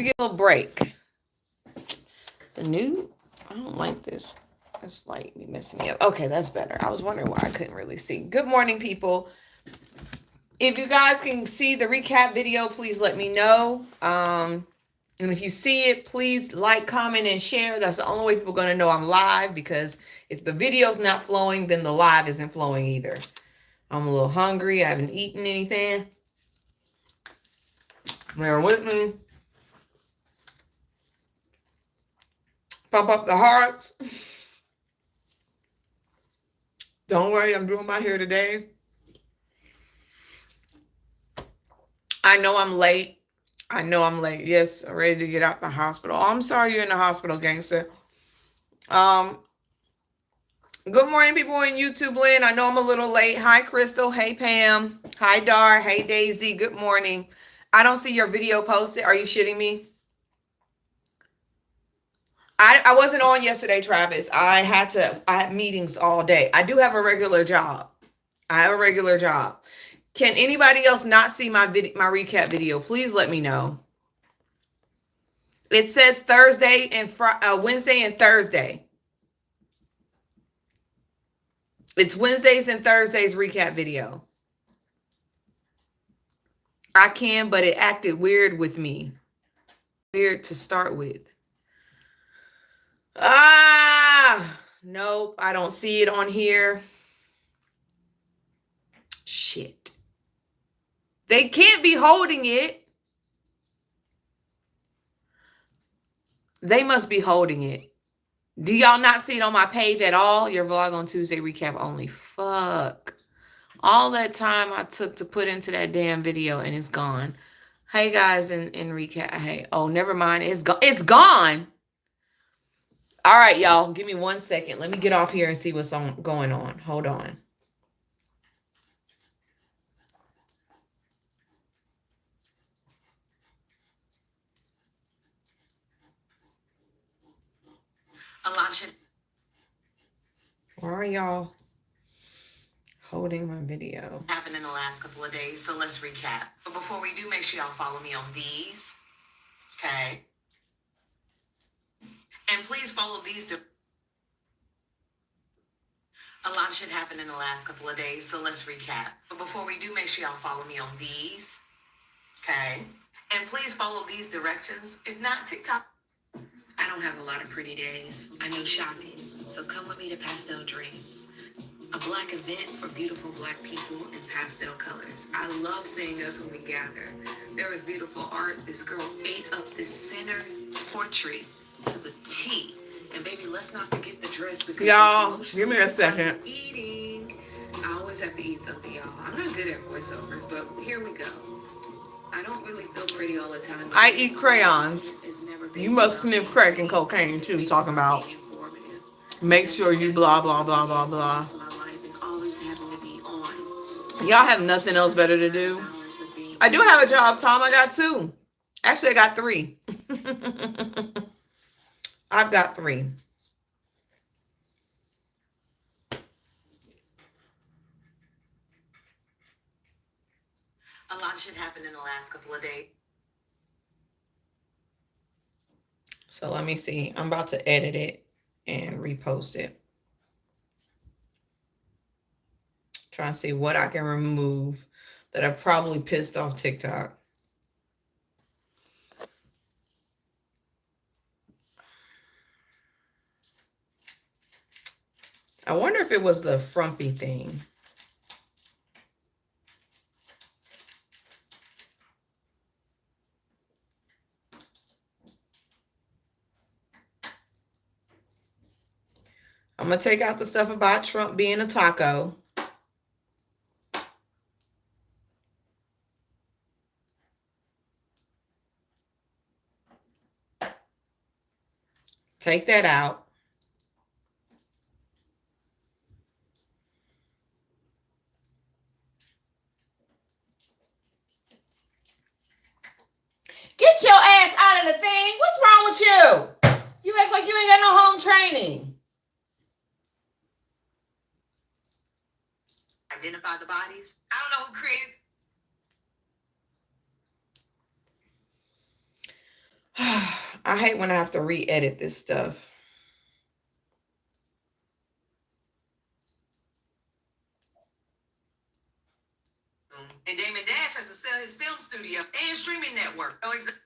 Get a little break. The new, I don't like this. This light be messing me up. Okay, that's better. I was wondering why I couldn't really see. Good morning, people. If you guys can see the recap video, please let me know. And if you see it, please like, comment, and share. That's the only way people are going to know I'm live, because if the video's not flowing, then the live isn't flowing either. I'm a little hungry. I haven't eaten anything. Bear with me. Pump up the hearts. Don't worry, I'm doing my hair today. I know I'm late. Yes, I'm ready to get out the hospital. Oh, I'm sorry you're in the hospital, gangster. Good morning, people in YouTube land. I know I'm a little late. Hi, Crystal. Hey, Pam. Hi, Dar. Hey, Daisy. Good morning. I don't see your video posted. Are you shitting me? I wasn't on yesterday, Travis. I had meetings all day. I do have a regular job. Can anybody else not see my recap video? Please let me know. It says Thursday and Wednesday and Thursday. It's Wednesdays and Thursdays recap video. I can, but it acted weird with me. Weird to start with. Nope, I don't see it on here. Shit. They can't be holding it. They must be holding it. Do y'all not see it on my page at all? Your vlog on Tuesday recap only. Fuck. All that time I took to put into that damn video and it's gone. Hey guys, in recap. Hey, oh, never mind. It's gone. It's gone. All right, y'all. Give me 1 second. Let me get off here and see what's going on. Hold on. A lot of shit. Why are y'all holding my video? Happened in the last couple of days, so let's recap. But before we do, make sure y'all follow me on these. Okay. And please follow these. A lot of shit happened in the last couple of days, so let's recap. But before we do, make sure y'all follow me on these. Okay. And please follow these directions. If not, TikTok. I don't have a lot of pretty days. I know, shocking. So come with me to Pastel Dreams, a black event for beautiful black people in pastel colors. I love seeing us when we gather. There is beautiful art. This girl ate up this sinner's portrait to the T. And baby, let's not forget the dress, because y'all, give me a second. Eating. I always have to eat something, y'all. I'm not good at voiceovers, but here we go. I don't really feel pretty all the time. I eat crayons. You must sniff crack and cocaine too, talking about make sure you blah, blah, blah, blah, blah. Y'all have nothing else better to do. I do have a job, Tom. I got 2. Actually, I got 3. I've got 3. A lot of shit happened in the last couple of days. So let me see. I'm about to edit it and repost it. Trying to see what I can remove that I've probably pissed off TikTok. I wonder if it was the frumpy thing. I'm going to take out the stuff about Trump being a taco. Take that out. Get your ass out of the thing. What's wrong with you? You act like you ain't got no home training. Identify the bodies. I don't know who created. I hate when I have to re-edit this stuff. And Damon Dash has to sell his film studio and streaming network. Oh, exactly.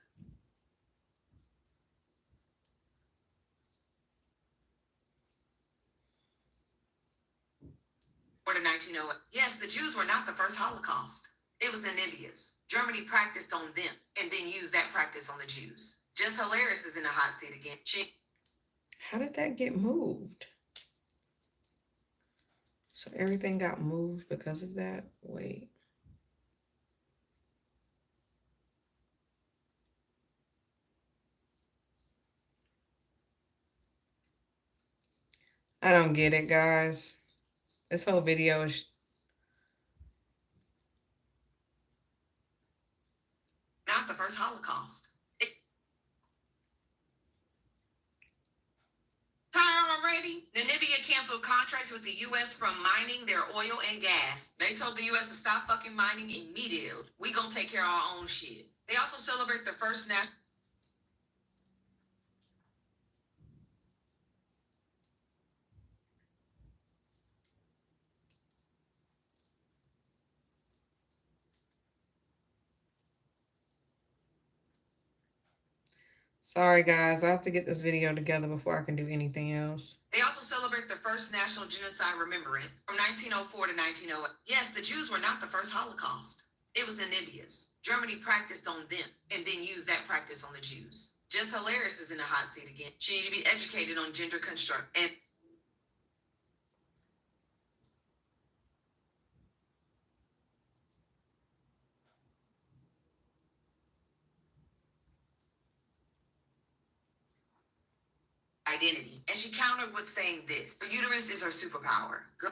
Or to 1908. Yes, the Jews were not the first Holocaust. It was Namibia's. Germany practiced on them and then used that practice on the Jews. Just Hilarious is in the hot seat again. How did that get moved? So everything got moved because of that? Wait. I don't get it, guys. This whole video is... Not the first Holocaust. Tired already? Namibia canceled contracts with the U.S. from mining their oil and gas. They told the U.S. to stop fucking mining immediately. We gonna take care of our own shit. They also celebrate the first national... Sorry, guys. I have to get this video together before I can do anything else. They also celebrate the first National Genocide Remembrance from 1904 to 1908. Yes, the Jews were not the first Holocaust. It was Namibia's. Germany practiced on them and then used that practice on the Jews. Just Hilarious is in the hot seat again. She need to be educated on gender construct and... identity. And she countered with saying this: her uterus is her superpower. Girl.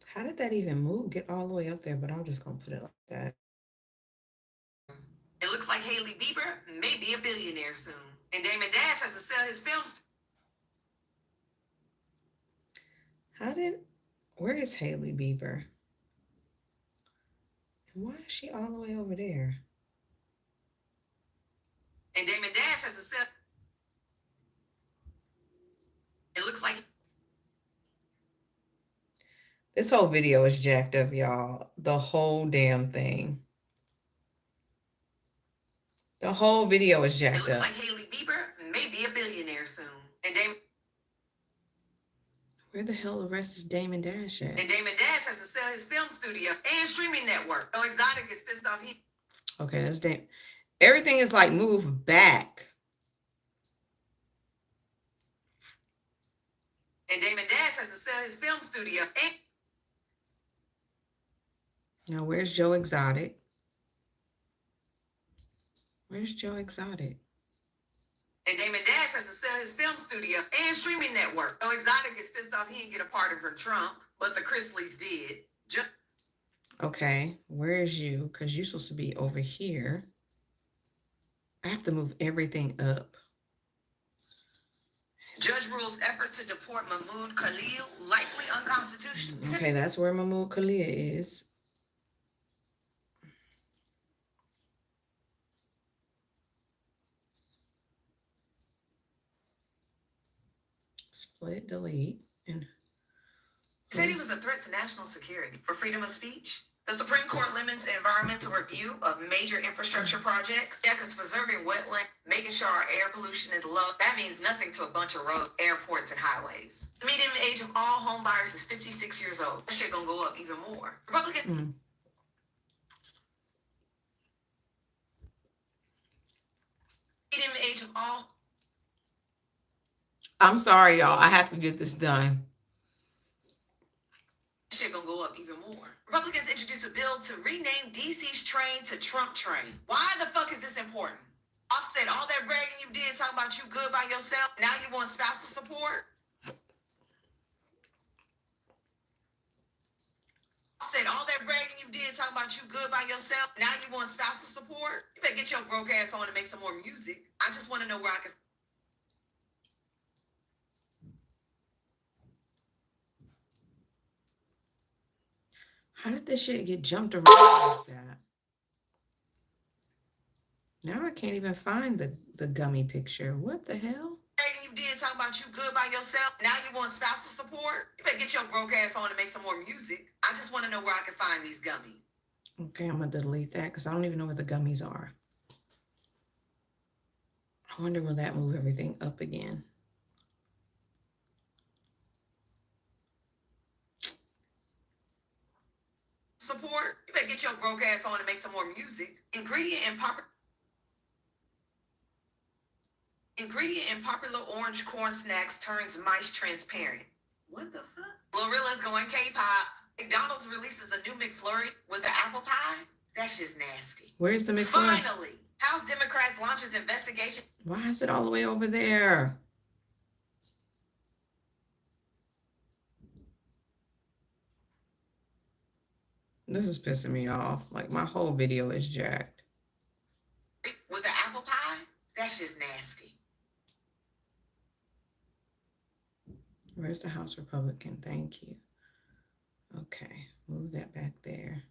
How did that even move? Get all the way up there, but I'm just going to put it like that. It looks like Hailey Bieber may be a billionaire soon. And Damon Dash has to sell his films. Where is Hailey Bieber? And why is she all the way over there? And Damon Dash has to sell... It looks like... This whole video is jacked up, y'all. The whole damn thing. The whole video is jacked up. It looks like Hailey Bieber may be a billionaire soon. And Damon... Where the hell the rest is Damon Dash at? And Damon Dash has to sell his film studio and streaming network. So Exotic is pissed off. Okay, that's damn... Everything is like moved back. And Damon Dash has to sell his film studio and... Now, where's Joe Exotic? Where's Joe Exotic? And Damon Dash has to sell his film studio and streaming network. So Exotic is pissed off he didn't get a pardon from Trump, but the Chrisleys did. Okay, where is you? Because you're supposed to be over here. I have to move everything up. Judge rules efforts to deport Mahmoud Khalil likely unconstitutional. Okay, that's where Mahmoud Khalil is. Split, delete, and... Said he was a threat to national security for freedom of speech. The Supreme Court limits the environmental review of major infrastructure projects. Yeah, because preserving wetland, making sure our air pollution is low, that means nothing to a bunch of roads, airports, and highways. The median age of all home buyers is 56 years old. That shit gonna go up even more. Republican... Median age of all... I'm sorry, y'all. I have to get this done. Shit gonna go up even more. Republicans introduced a bill to rename DC's train to Trump train. Why the fuck is this important? Offset all that bragging you did, talking about you good by yourself. Now you want spousal support? Offset all that bragging you did, talking about you good by yourself. Now you want spousal support? You better get your broke ass on and make some more music. I just want to know where I can... How did this shit get jumped around like that? Now I can't even find the gummy picture. What the hell? You did talk about you good by yourself. Now you want spousal support? You better get your broke ass on and make some more music. I just want to know where I can find these gummies. Okay, I'm gonna delete that because I don't even know where the gummies are. I wonder will that move everything up again? Support? You better get your broke ass on and make some more music. Ingredient in popular orange corn snacks turns mice transparent. What the fuck? Glorilla's going K-pop. McDonald's releases a new McFlurry with an apple pie. That's just nasty. Where's the McFlurry? Finally, House Democrats launches investigation. Why is it all the way over there? This is pissing me off. Like, my whole video is jacked. With the apple pie? That's just nasty. Where's the House Republican? Thank you. Okay, move that back there.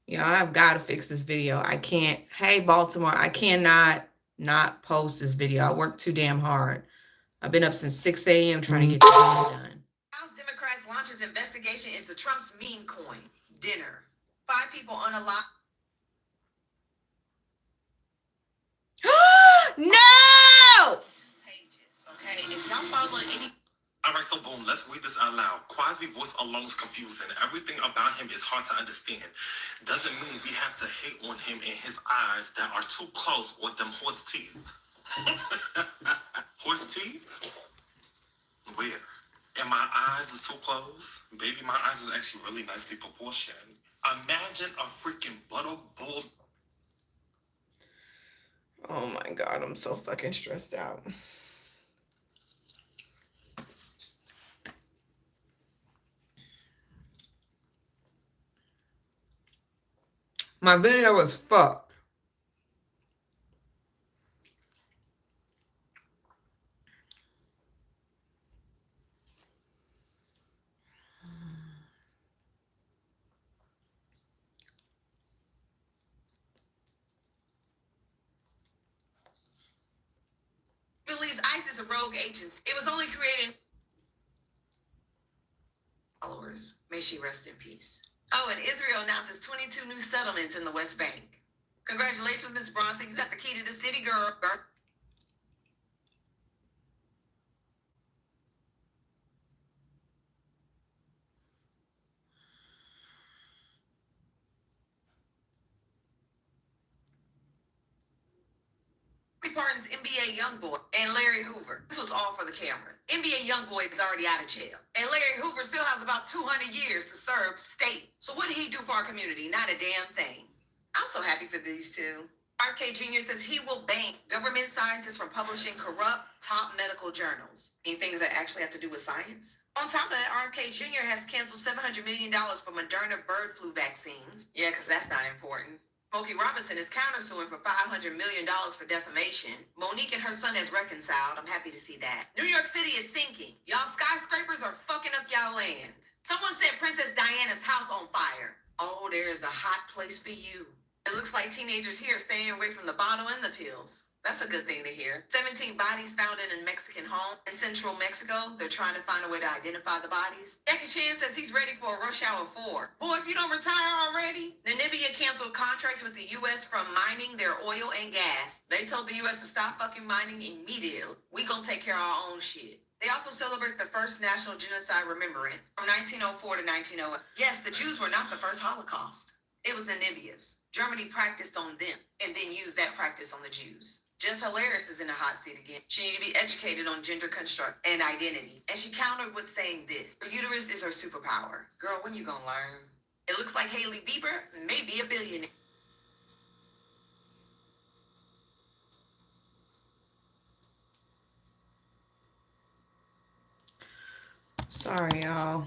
Yeah, I've got to fix this video. I can't. Hey, Baltimore, I cannot not post this video. I work too damn hard. I've been up since 6 a.m. trying to get the video done. House Democrats launches investigation into Trump's meme coin dinner. 5 people unalive. No! Pages, okay? If y'all follow any. All right, so boom, let's read this out loud. Quasi voice alone is confusing. Everything about him is hard to understand. Doesn't mean we have to hate on him and his eyes that are too close with them horse teeth. Horse teeth? Where? And my eyes is too close? Baby, my eyes is actually really nicely proportioned. Imagine a freaking butter bull. Oh my God, I'm so fucking stressed out. My video was fucked. Believes ISIS is a rogue agency. It was only created. Followers. May she rest in peace. Oh, and Israel announces 22 new settlements in the West Bank. Congratulations, Miss Bronson. You got the key to the city, girl. Parton's NBA Youngboy and Larry Hoover. This was all for the camera. NBA Youngboy is already out of jail. And Larry Hoover still has about 200 years to serve state. So what did he do for our community? Not a damn thing. I'm so happy for these two. RK Jr. says he will ban government scientists from publishing corrupt top medical journals. Any things that actually have to do with science? On top of that, RK Jr. has canceled $700 million for Moderna bird flu vaccines. Yeah, because that's not important. Smokey Robinson is countersuing for $500 million for defamation. Monique and her son has reconciled. I'm happy to see that. New York City is sinking. Y'all skyscrapers are fucking up y'all land. Someone set Princess Diana's house on fire. Oh, there is a hot place for you. It looks like teenagers here are staying away from the bottle and the pills. That's a good thing to hear. 17 bodies found in a Mexican home in central Mexico. They're trying to find a way to identify the bodies. Jackie Chan says he's ready for a Rush Hour 4. Boy, if you don't retire already. Namibia canceled contracts with the U.S. from mining their oil and gas. They told the U.S. to stop fucking mining immediately. We gonna take care of our own shit. They also celebrate the first National Genocide Remembrance from 1904 to 1908. Yes, the Jews were not the first Holocaust. It was Namibia's. Germany practiced on them and then used that practice on the Jews. Just Hilarious is in the hot seat again. She needs to be educated on gender construct and identity. And she countered with saying this. Her uterus is her superpower. Girl, when you gonna learn? It looks like Hailey Bieber may be a billionaire. Sorry, y'all.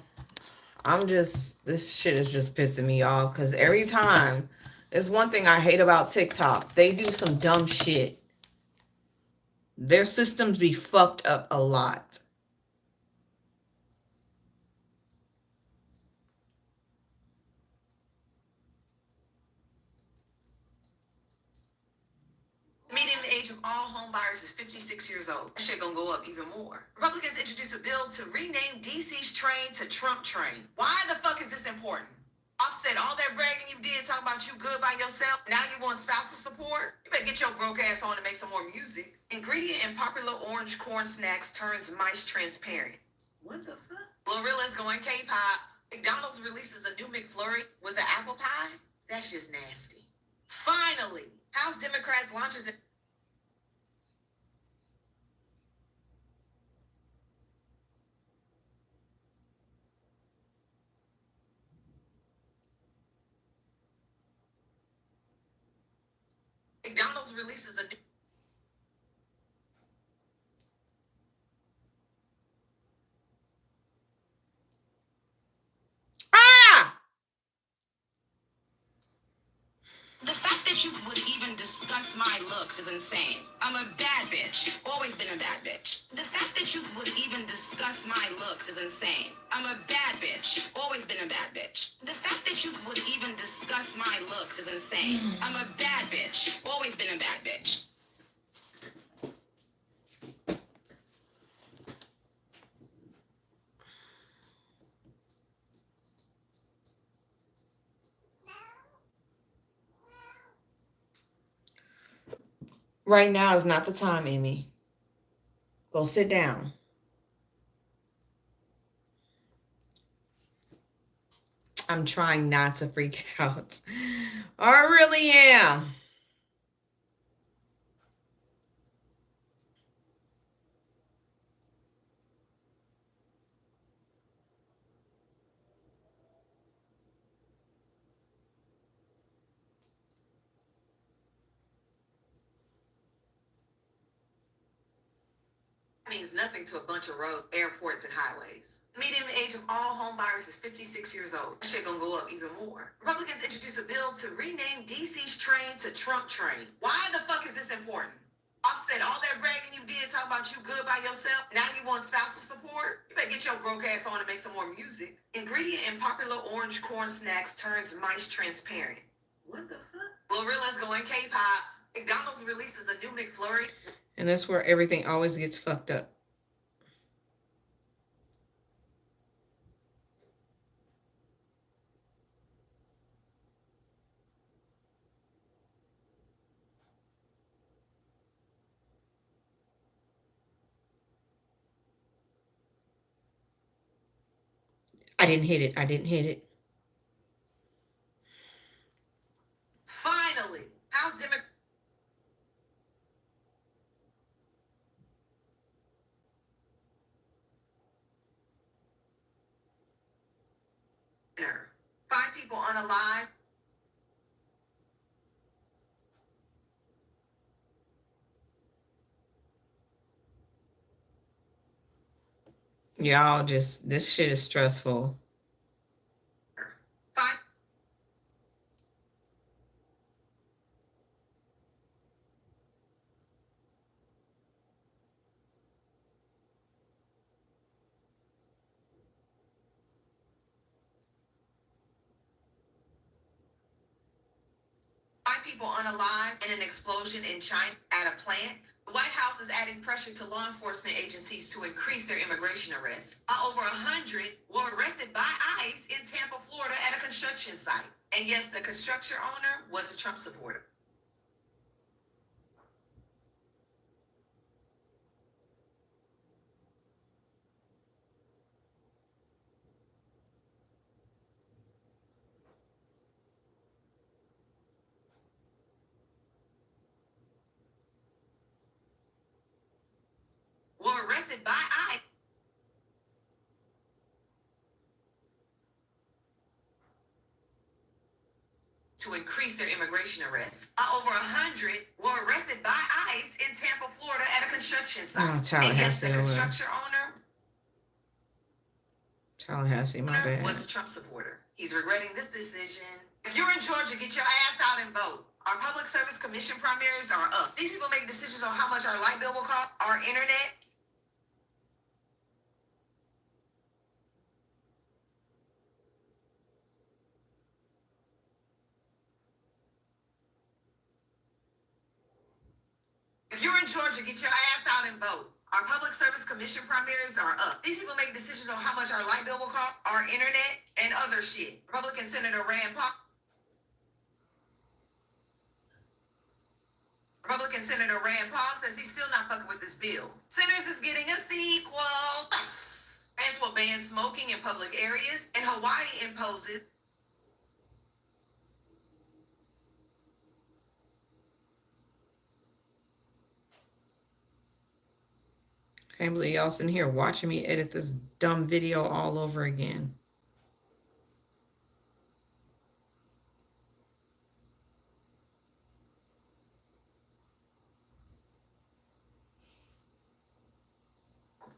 This shit is just pissing me off because every time, it's one thing I hate about TikTok. They do some dumb shit. Their systems be fucked up a lot. home buyers is 56 years old. That shit gonna go up even more. Republicans introduced a bill to rename DC's train to Trump train. Why the fuck is this important? Offset all that bragging you did, talking about you good by yourself. Now you want spousal support? You better get your broke ass on and make some more music. Ingredient in popular orange corn snacks turns mice transparent. What the fuck? Glorilla's going K-pop. McDonald's releases a new McFlurry with an apple pie. That's just nasty. Finally, House Democrats launches it. McDonald's releases a new. Ah! The fact that you would even discuss my looks is insane. I'm a bad bitch. Always been a bad bitch. The fact that you would even discuss my looks is insane. I'm a bad bitch. Always been a bad bitch. The fact that you would even discuss my looks is insane. I'm a bad bitch. Always been a bad bitch. Right now is not the time, Amy. Go sit down. I'm trying not to freak out. I really am. Means nothing to a bunch of roads, airports, and highways. The median age of all home buyers is 56 years old. That shit gonna go up even more. Republicans introduced a bill to rename DC's train to Trump train. Why the fuck is this important? Offset all that bragging you did, talking about you good by yourself. Now you want spousal support? You better get your broke ass on and make some more music. Ingredient in popular orange corn snacks turns mice transparent. What the fuck? Glorilla's going K-pop. McDonald's releases a new McFlurry. And that's where everything always gets fucked up. I didn't hit it. I didn't hit it. Finally, House Democrats. Five people unalive. Y'all just, this shit is stressful. Five. People unalive in an explosion in China at a plant. The White House is adding pressure to law enforcement agencies to increase their immigration arrests. Over 100 were arrested by ICE in Tampa, Florida at a construction site. And yes, the construction owner was a Trump supporter. Were arrested by ICE to increase their immigration arrests. Over 100 were arrested by ICE in Tampa, Florida at a construction site. And yes, the construction owner Tallahassee, my bad. Was a Trump supporter. He's regretting this decision. If you're in Georgia, get your ass out and vote. Our public service commission primaries are up. These people make decisions on how much our light bill will cost, our internet. If you're in Georgia, get your ass out and vote. Our public service commission primaries are up. These people make decisions on how much our light bill will cost, our internet, and other shit. Republican Senator Rand Paul. Republican Senator Rand Paul says he's still not fucking with this bill. Sinners is getting a sequel. France will ban smoking in public areas, and Hawaii imposes. Can't believe y'all sitting here watching me edit this dumb video all over again.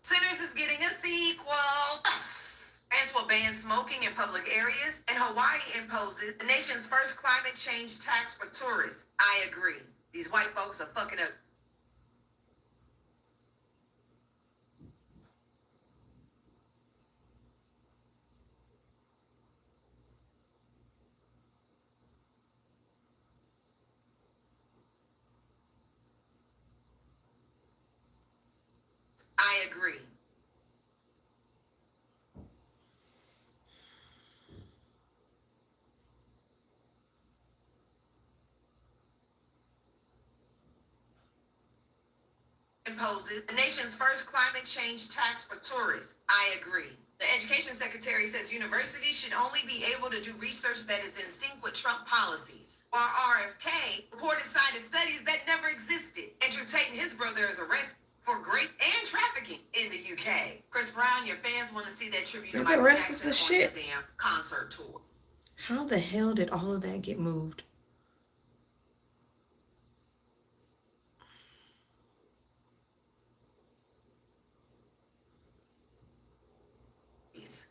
Sinners is getting a sequel. France will ban smoking in public areas, and Hawaii imposes the nation's first climate change tax for tourists. I agree. These white folks are fucking up. I agree. Imposes the nation's first climate change tax for tourists. I agree. The education secretary says universities should only be able to do research that is in sync with Trump policies. While RFK reported cited studies that never existed. Andrew Tate and his brother is arrested for rape and trafficking in the UK. Chris Brown, your fans want to see that tribute to Michael Jackson on your damn concert tour. How the hell did all of that get moved?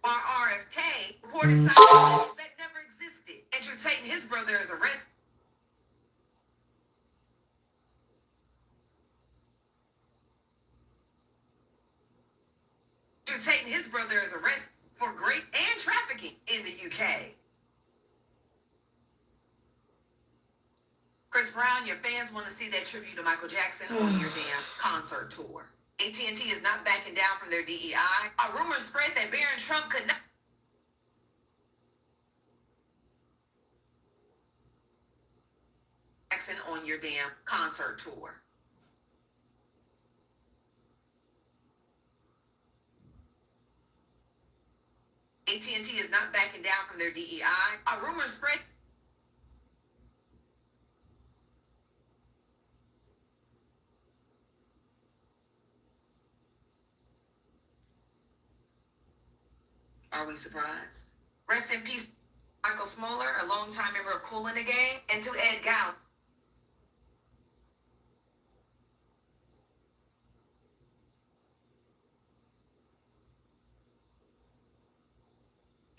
While RFK reported cited studies that never existed. Andrew Tate and his brother is arrested. Andrew Tate and his brother is arrested for rape and trafficking in the UK. Chris Brown, your fans want to see that tribute to Michael Jackson on your damn concert tour. AT&T is not backing down from their DEI. A rumor spread that Barron Trump could not. Jackson on your damn concert tour. AT&T is not backing down from their DEI. A rumor spread. Are we surprised? Rest in peace, Michael Smoller, a longtime member of Kool and the Gang, and to Ed Gow.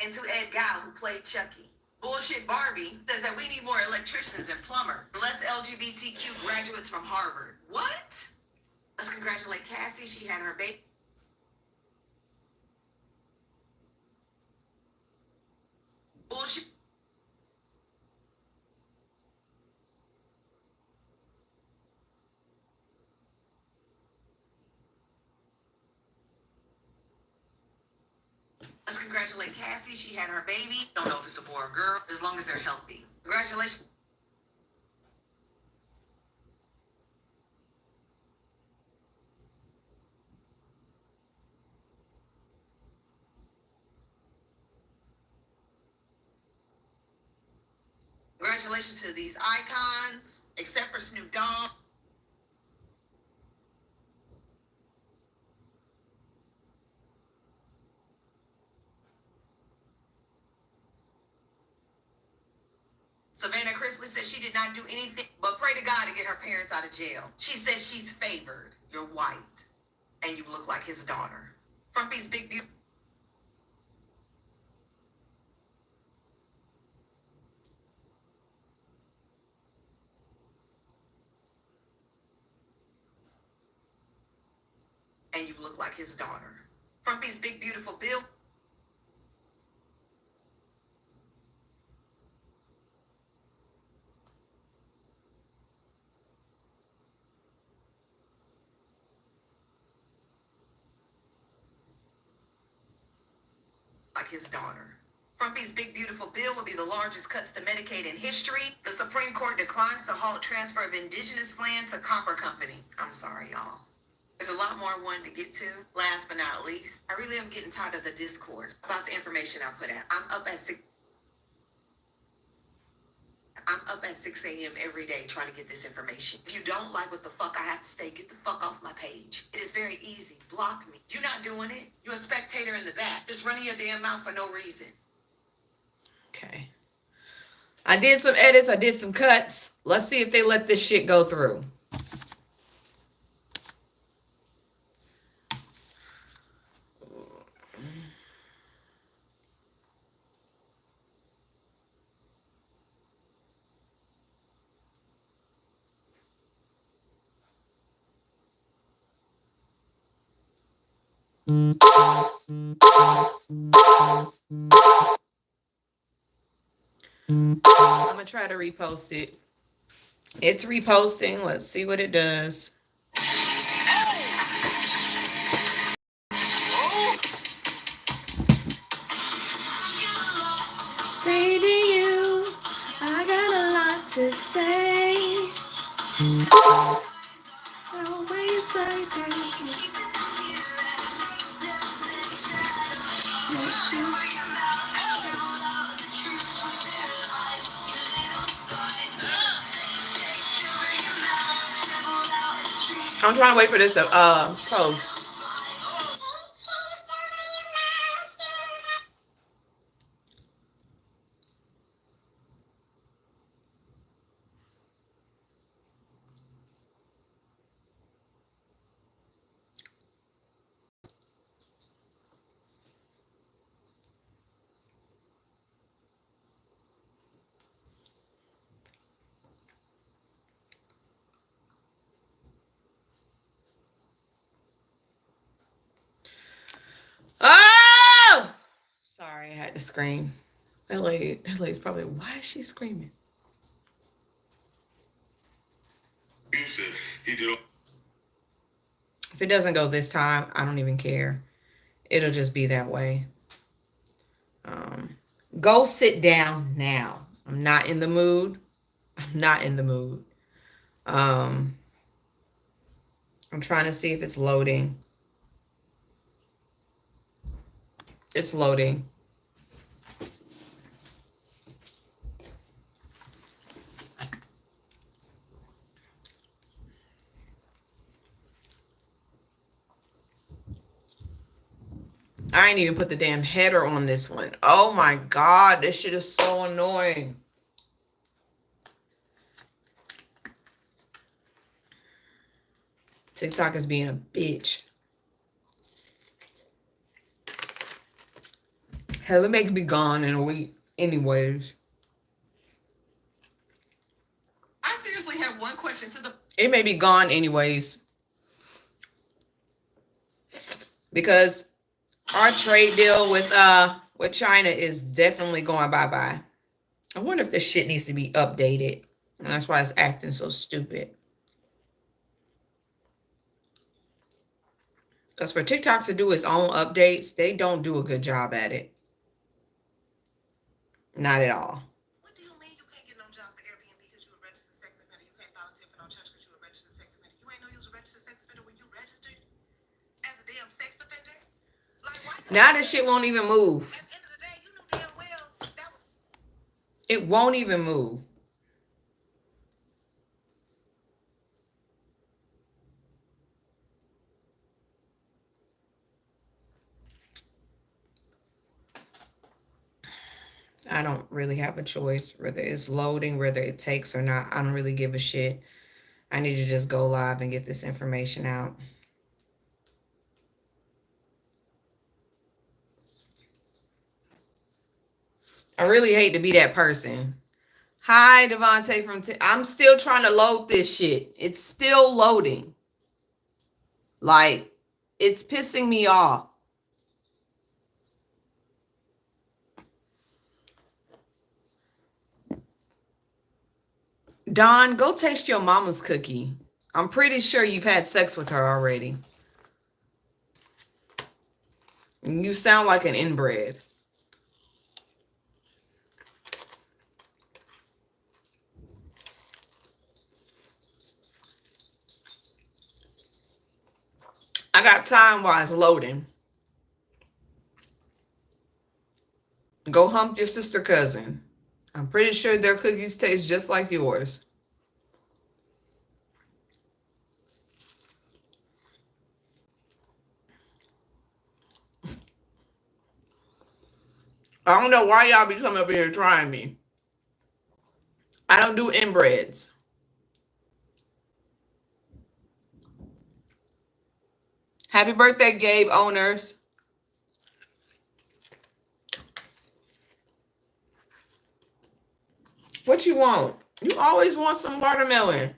And to Ed Gow, who played Chucky. Bullshit Barbie says that we need more electricians and plumbers, less LGBTQ graduates from Harvard. What? Let's congratulate Cassie. She had her baby. Bullshit. Let's congratulate Cassie. She had her baby. Don't know if it's a boy or girl, as long as they're healthy. Congratulations. Congratulations to these icons, except for Snoop Dogg. Savannah Chrisley said she did not do anything but pray to God to get her parents out of jail. She says she's favored. You're white, and you look like his daughter. Frumpy's big beauty. And you look like his daughter. Frumpy's big beautiful bill. like his daughter. Trumpy's big beautiful bill will be the largest cuts to Medicaid in history. The Supreme Court declines to halt transfer of indigenous land to Copper Company. I'm sorry, y'all. There's a lot more I wanted to get to. Last but not least, I really am getting tired of the discourse about the information I put out. I'm up at 6 a.m. every day trying to get this information. If you don't like what the fuck I have to say, get the fuck off my page. It is very easy. Block me. You're not doing it. You're a spectator in the back, just running your damn mouth for no reason. Okay. I did some edits. I did some cuts. Let's see if they let this shit go through. I'm gonna try to repost it. It's reposting. Let's see what it does. Say to you, I got a lot to say. Always say to you. I'm trying to wait for this to post. Oh! Sorry, I had to scream. That lady's probably, why is she screaming? If it doesn't go this time, I don't even care. It'll just be that way. Go sit down now. I'm not in the mood. I'm not in the mood. I'm trying to see if it's loading. It's loading. I ain't even put the damn header on this one. Oh my God, this shit is so annoying. TikTok is being a bitch. Hell, it may be gone in a week anyways. I seriously have one question to the... It may be gone anyways. Because our trade deal with China is definitely going bye-bye. I wonder if this shit needs to be updated. And that's why it's acting so stupid. Because for TikTok to do its own updates, they don't do a good job at it. Not at all. What do you mean you can't get no job for Airbnb because you're a registered sex offender? You can't volunteer for no church because you're a registered sex offender. You ain't know you was a registered sex offender when you registered as a damn sex offender? Like, why? Now this shit won't even move. At the end of the day, you knew damn well that was... It won't even move. I don't really have a choice, whether it's loading, whether it takes or not. I don't really give a shit. I need to just go live and get this information out. I really hate to be that person. Hi, Devontae from... I'm still trying to load this shit. It's still loading. Like, it's pissing me off. Don, go taste your mama's cookie. I'm pretty sure you've had sex with her already. You sound like an inbred. I got time while it's loading. Go hump your sister cousin. I'm pretty sure their cookies taste just like yours. I don't know why y'all be coming up here trying me. I don't do inbreds. Happy birthday, Gabe owners. What you want? You always want some watermelon.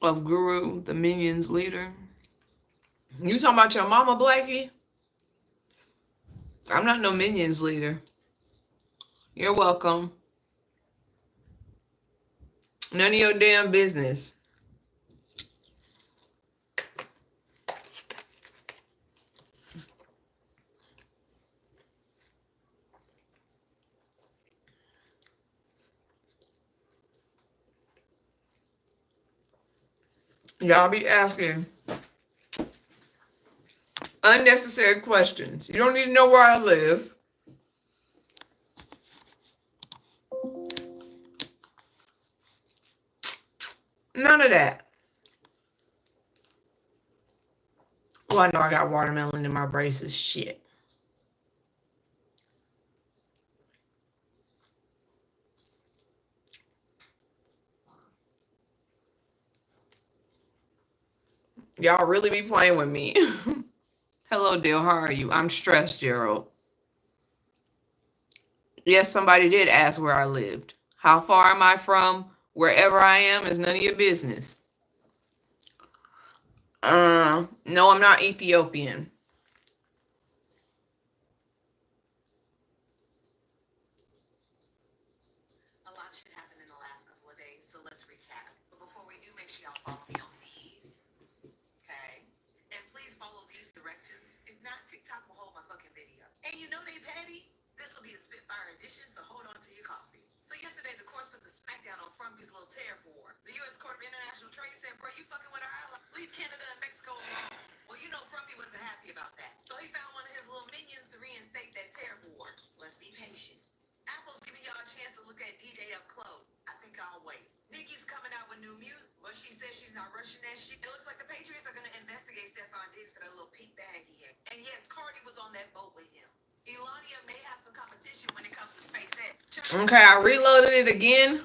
Of Guru, the Minions leader. You talking about your mama, Blackie? I'm not no Minions leader. You're welcome. None of your damn business. Y'all be asking unnecessary questions. You don't need to know where I live. None of that. Well, I know I got watermelon in my braces. Shit. Y'all really be playing with me. Hello, Dale. How are you? I'm stressed, Gerald. Yes, somebody did ask where I lived. How far am I from wherever I am is none of your business. No, I'm not Ethiopian. A lot of shit happened in the last couple of days, so let's recap. But before we do, make sure y'all follow me on these. Okay? And please follow these directions. If not, TikTok will hold my fucking video. And you know they petty? This will be a Spitfire edition, so hold on to your coffee. So yesterday, the courts put the smackdown on Frumpy's little tariff war. The U.S. Court of International Trade said, bro, you fucking with our allies. Leave Canada and Mexico alone. Well, you know Frumpy wasn't happy about that. So he found one of his little minions to reinstate that tariff war. Let's be patient. Apple's giving y'all a chance to look at DJ up close. I think I'll wait. Nicki's coming out with new music, but she says she's not rushing that shit. It looks like the Patriots are going to investigate Stephon Diggs for that little pink bag he had. And yes, Cardi was on that boat with him. Elania may have some competition when it comes to SpaceX. Okay, I reloaded it again.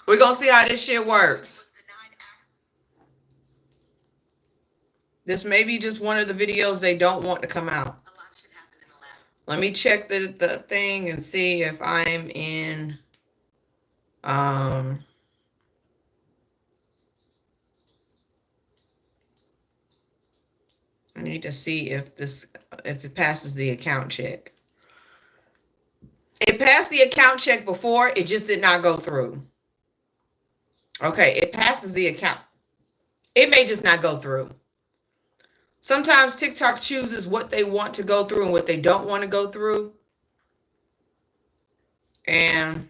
We're going to see how this shit works. This may be just one of the videos they don't want to come out. Let me check the thing and see if I'm in I need to see if it passes the account check. It passed the account check before, it just did not go through. Okay, it passes the account. It may just not go through. Sometimes TikTok chooses what they want to go through and what they don't want to go through. And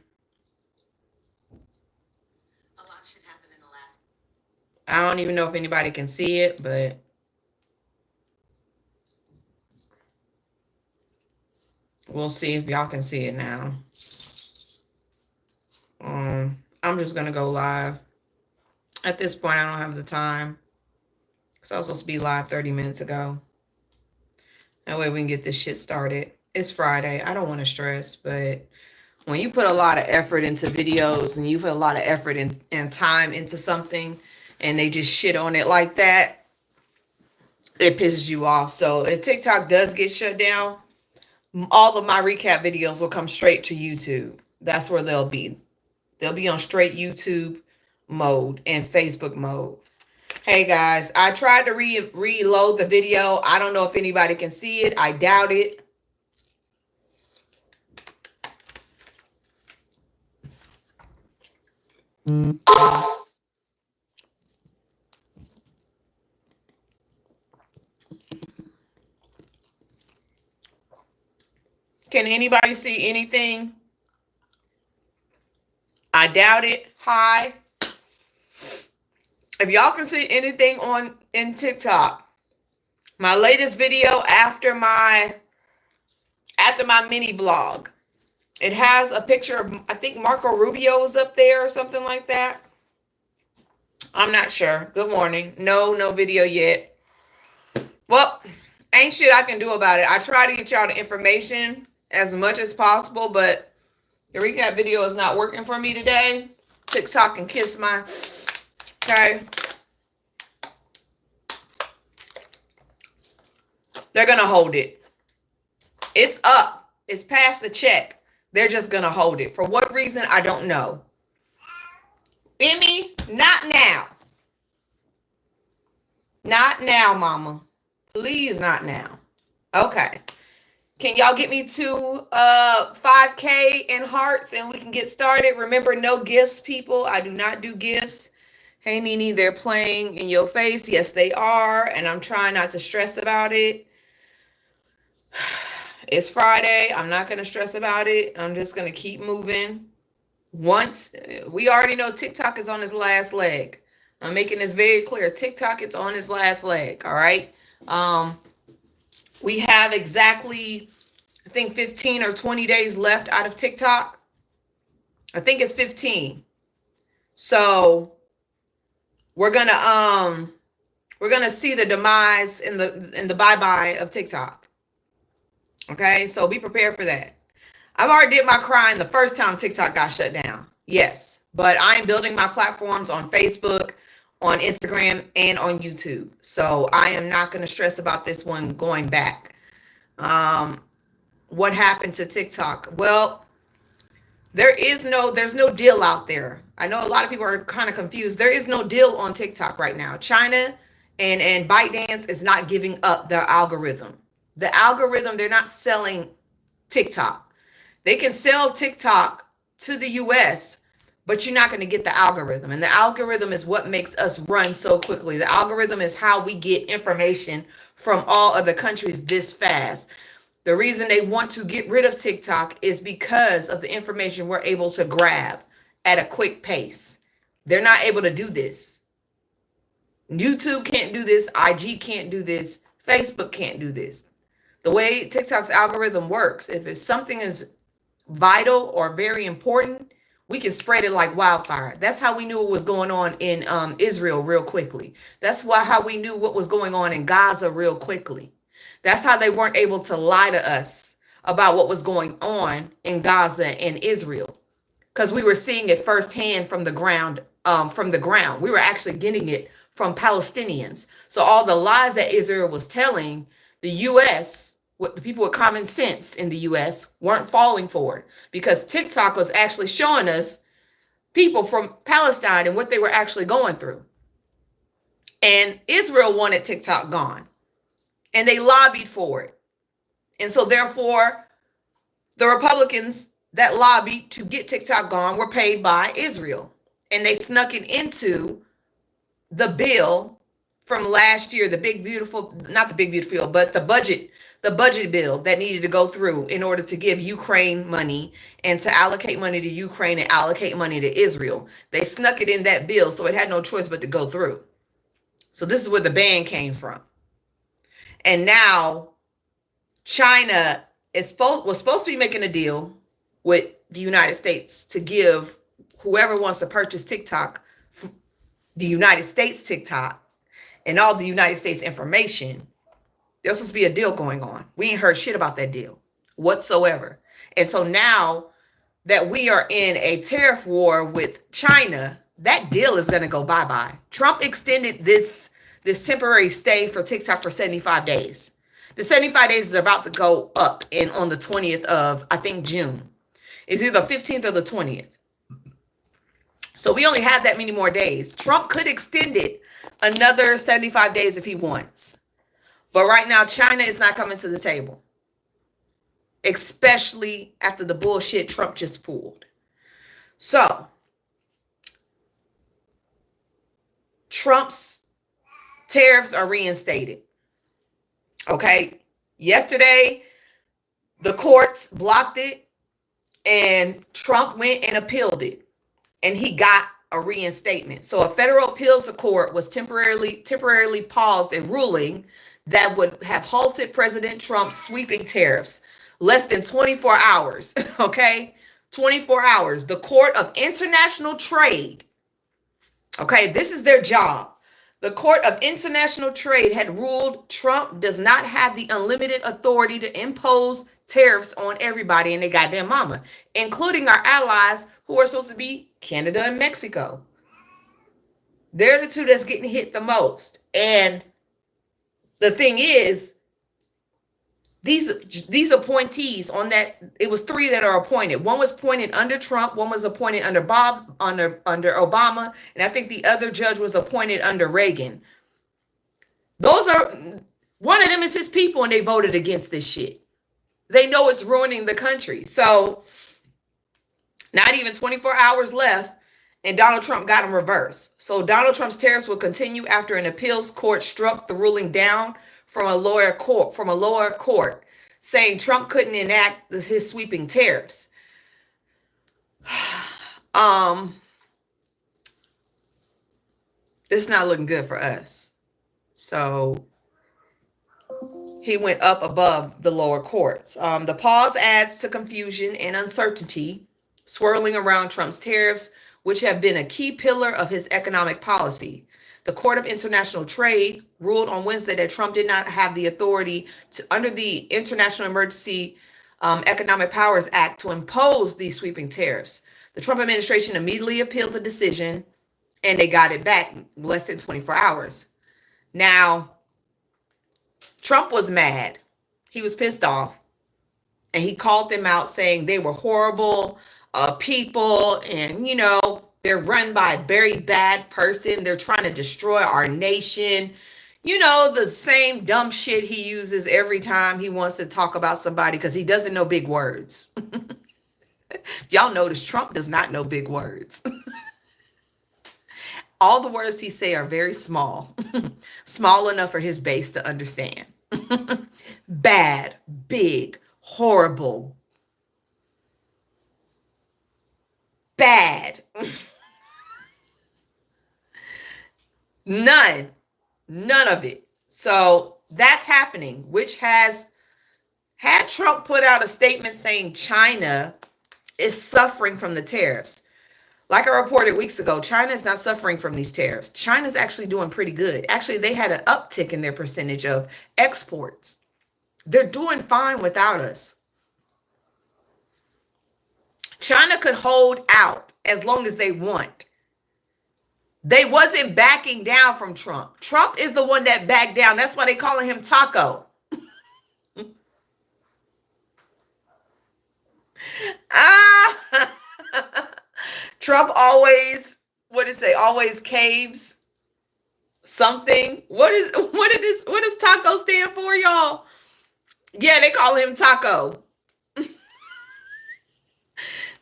a lot of shit happened in the last. I don't even know if anybody can see it, but we'll see if y'all can see it now. I'm just going to go live. At this point, I don't have the time. Because I was supposed to be live 30 minutes ago. That way we can get this shit started. It's Friday. I don't want to stress, but when you put a lot of effort into videos and you put a lot of effort and time into something and they just shit on it like that, it pisses you off. So if TikTok does get shut down, all of my recap videos will come straight to YouTube. That's where they'll be. They'll be on straight YouTube mode and Facebook mode. Hey guys, I tried to reload the video. I don't know if anybody can see it. I doubt it. Can anybody see anything? I doubt it. Hi. If y'all can see anything in TikTok, my latest video after my mini vlog, it has a picture of, I think Marco Rubio is up there or something like that. I'm not sure. Good morning. No video yet. Well, ain't shit I can do about it. I try to get y'all the information as much as possible, but the recap video is not working for me today. TikTok can kiss my, okay. They're going to hold it. It's up. It's past the check. They're just going to hold it. For what reason, I don't know. Emmy, not now. Not now, mama. Please, not now. Okay. Can y'all get me to 5K in hearts and we can get started? Remember, no gifts, people. I do not do gifts. Hey, Nene, they're playing in your face. Yes, they are. And I'm trying not to stress about it. It's Friday. I'm not going to stress about it. I'm just going to keep moving. Once we already know TikTok is on its last leg. I'm making this very clear. TikTok is on its last leg. All right. We have exactly, I think 15 or 20 days left out of TikTok. I think it's 15. So we're going to see the demise in the bye-bye of TikTok. Okay? So be prepared for that. I've already did my crying the first time TikTok got shut down. Yes, but I am building my platforms on Facebook, on Instagram, and on YouTube. So I am not going to stress about this one going back. What happened to TikTok? Well, there's no deal out there. I know a lot of people are kind of confused. There is no deal on TikTok right now. China and ByteDance is not giving up their algorithm. The algorithm, they're not selling TikTok. They can sell TikTok to the US, but you're not going to get the algorithm. And the algorithm is what makes us run so quickly. The algorithm is how we get information from all other countries this fast. The reason they want to get rid of TikTok is because of the information we're able to grab at a quick pace. They're not able to do this. YouTube can't do this. IG can't do this. Facebook can't do this. The way TikTok's algorithm works, if something is vital or very important, we can spread it like wildfire. That's how we knew what was going on in Israel real quickly. That's how we knew what was going on in Gaza real quickly. That's how they weren't able to lie to us about what was going on in Gaza and Israel, because we were seeing it firsthand from the ground. We were actually getting it from Palestinians. So all the lies that Israel was telling the U.S., what the people with common sense in the U.S. weren't falling for it, because TikTok was actually showing us people from Palestine and what they were actually going through. And Israel wanted TikTok gone, and they lobbied for it. And so therefore, the Republicans that lobbied to get TikTok gone were paid by Israel, and they snuck it into the bill from last year, the budget bill that needed to go through in order to give Ukraine money and to allocate money to Ukraine and allocate money to Israel. They snuck it in that bill, so it had no choice but to go through. So this is where the ban came from. And now China was supposed to be making a deal with the United States to give whoever wants to purchase TikTok, the United States TikTok, and all the United States information. There's supposed to be a deal going on. We ain't heard shit about that deal whatsoever. And so now that we are in a tariff war with China, that deal is going to go bye-bye. Trump extended this temporary stay for TikTok for 75 days. The 75 days is about to go up on the 20th of, I think, June. It's either 15th or the 20th. So we only have that many more days. Trump could extend it another 75 days if he wants. But right now, China is not coming to the table, especially after the bullshit Trump just pulled. So Trump's tariffs are reinstated. Okay. Yesterday, The courts blocked it, and Trump went and appealed it, and he got a reinstatement. So a federal appeals court was temporarily paused a ruling that would have halted President Trump's sweeping tariffs. Less than 24 hours, okay? 24 hours. The Court of International Trade, okay, this is their job. The Court of International Trade had ruled Trump does not have the unlimited authority to impose tariffs on everybody and their goddamn mama, including our allies who are supposed to be Canada and Mexico. They're the two that's getting hit the most. And the thing is, these appointees on that, it was 3 that are appointed. One was appointed under Trump, one was appointed under Obama, and I think the other judge was appointed under Reagan. One of them is his people, and they voted against this shit. They know it's ruining the country. So not even 24 hours left, and Donald Trump got them reversed. So Donald Trump's tariffs will continue after an appeals court struck the ruling down from a lower court, saying Trump couldn't enact his sweeping tariffs. This is not looking good for us. So he went up above the lower courts. The pause adds to confusion and uncertainty swirling around Trump's tariffs, which have been a key pillar of his economic policy. The Court of International Trade ruled on Wednesday that Trump did not have the authority under the International Emergency Economic Powers Act to impose these sweeping tariffs. The Trump administration immediately appealed the decision, and they got it back less than 24 hours. Now, Trump was mad. He was pissed off, and he called them out saying they were horrible people, and, they're run by a very bad person. They're trying to destroy our nation. The same dumb shit he uses every time he wants to talk about somebody because he doesn't know big words. Y'all notice Trump does not know big words. All the words he say are very small. Small enough for his base to understand. Bad, big, horrible. Bad. None of it. So that's happening, which has had Trump put out a statement saying China is suffering from the tariffs. Like I reported weeks ago, China is not suffering from these tariffs. China's actually doing pretty good. Actually, they had an uptick in their percentage of exports. They're doing fine without us. China could hold out as long as they want. They wasn't backing down from Trump. Trump is the one that backed down. That's why they calling him Taco. Trump always, always caves something. What does Taco stand for, y'all? Yeah, they call him Taco.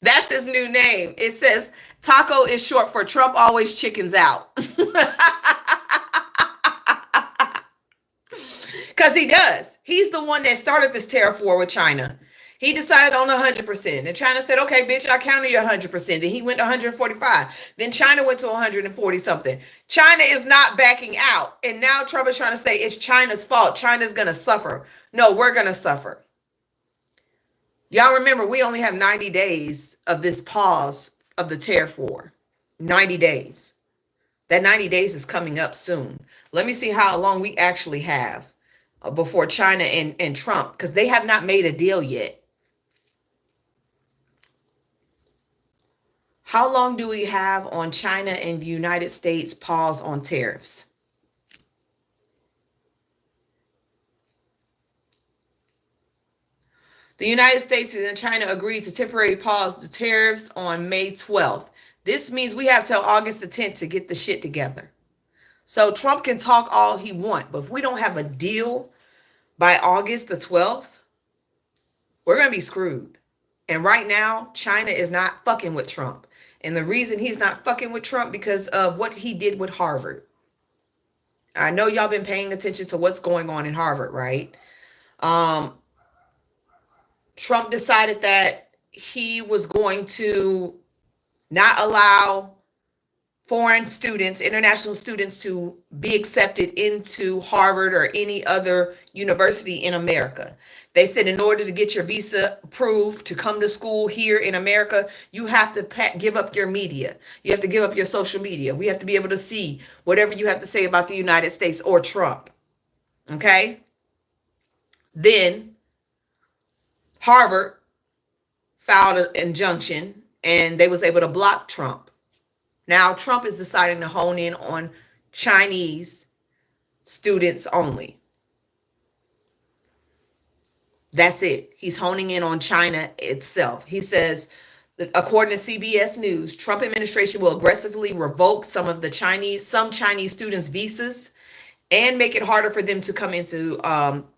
That's his new name. It says Taco is short for Trump always chickens out. Because he does. He's the one that started this tariff war with China. He decided on 100%. And China said, okay, bitch, I counted you 100%. Then he went to 145. Then China went to 140 something. China is not backing out. And now Trump is trying to say it's China's fault. China's going to suffer. No, we're going to suffer. Y'all remember, we only have 90 days of this pause of the tariff war. 90 days. That 90 days is coming up soon. Let me see how long we actually have before China and Trump, because they have not made a deal yet. How long do we have on China and the United States pause on tariffs? The United States and China agreed to temporarily pause the tariffs on May 12th. This means we have till August the 10th to get the shit together. So Trump can talk all he wants, but if we don't have a deal by August the 12th, we're going to be screwed. And right now, China is not fucking with Trump. And the reason he's not fucking with Trump because of what he did with Harvard. I know y'all been paying attention to what's going on in Harvard, right? Trump decided that he was going to not allow foreign students, international students, to be accepted into Harvard or any other university in America. They said in order to get your visa approved to come to school here in America, you have to give up your media. You have to give up your social media. We have to be able to see whatever you have to say about the United States or Trump. Okay? Then Harvard filed an injunction and they was able to block Trump. Now Trump is deciding to hone in on Chinese students only. That's it. He's honing in on China itself. He says, that according to CBS News, Trump administration will aggressively revoke some Chinese students' visas and make it harder for them to come into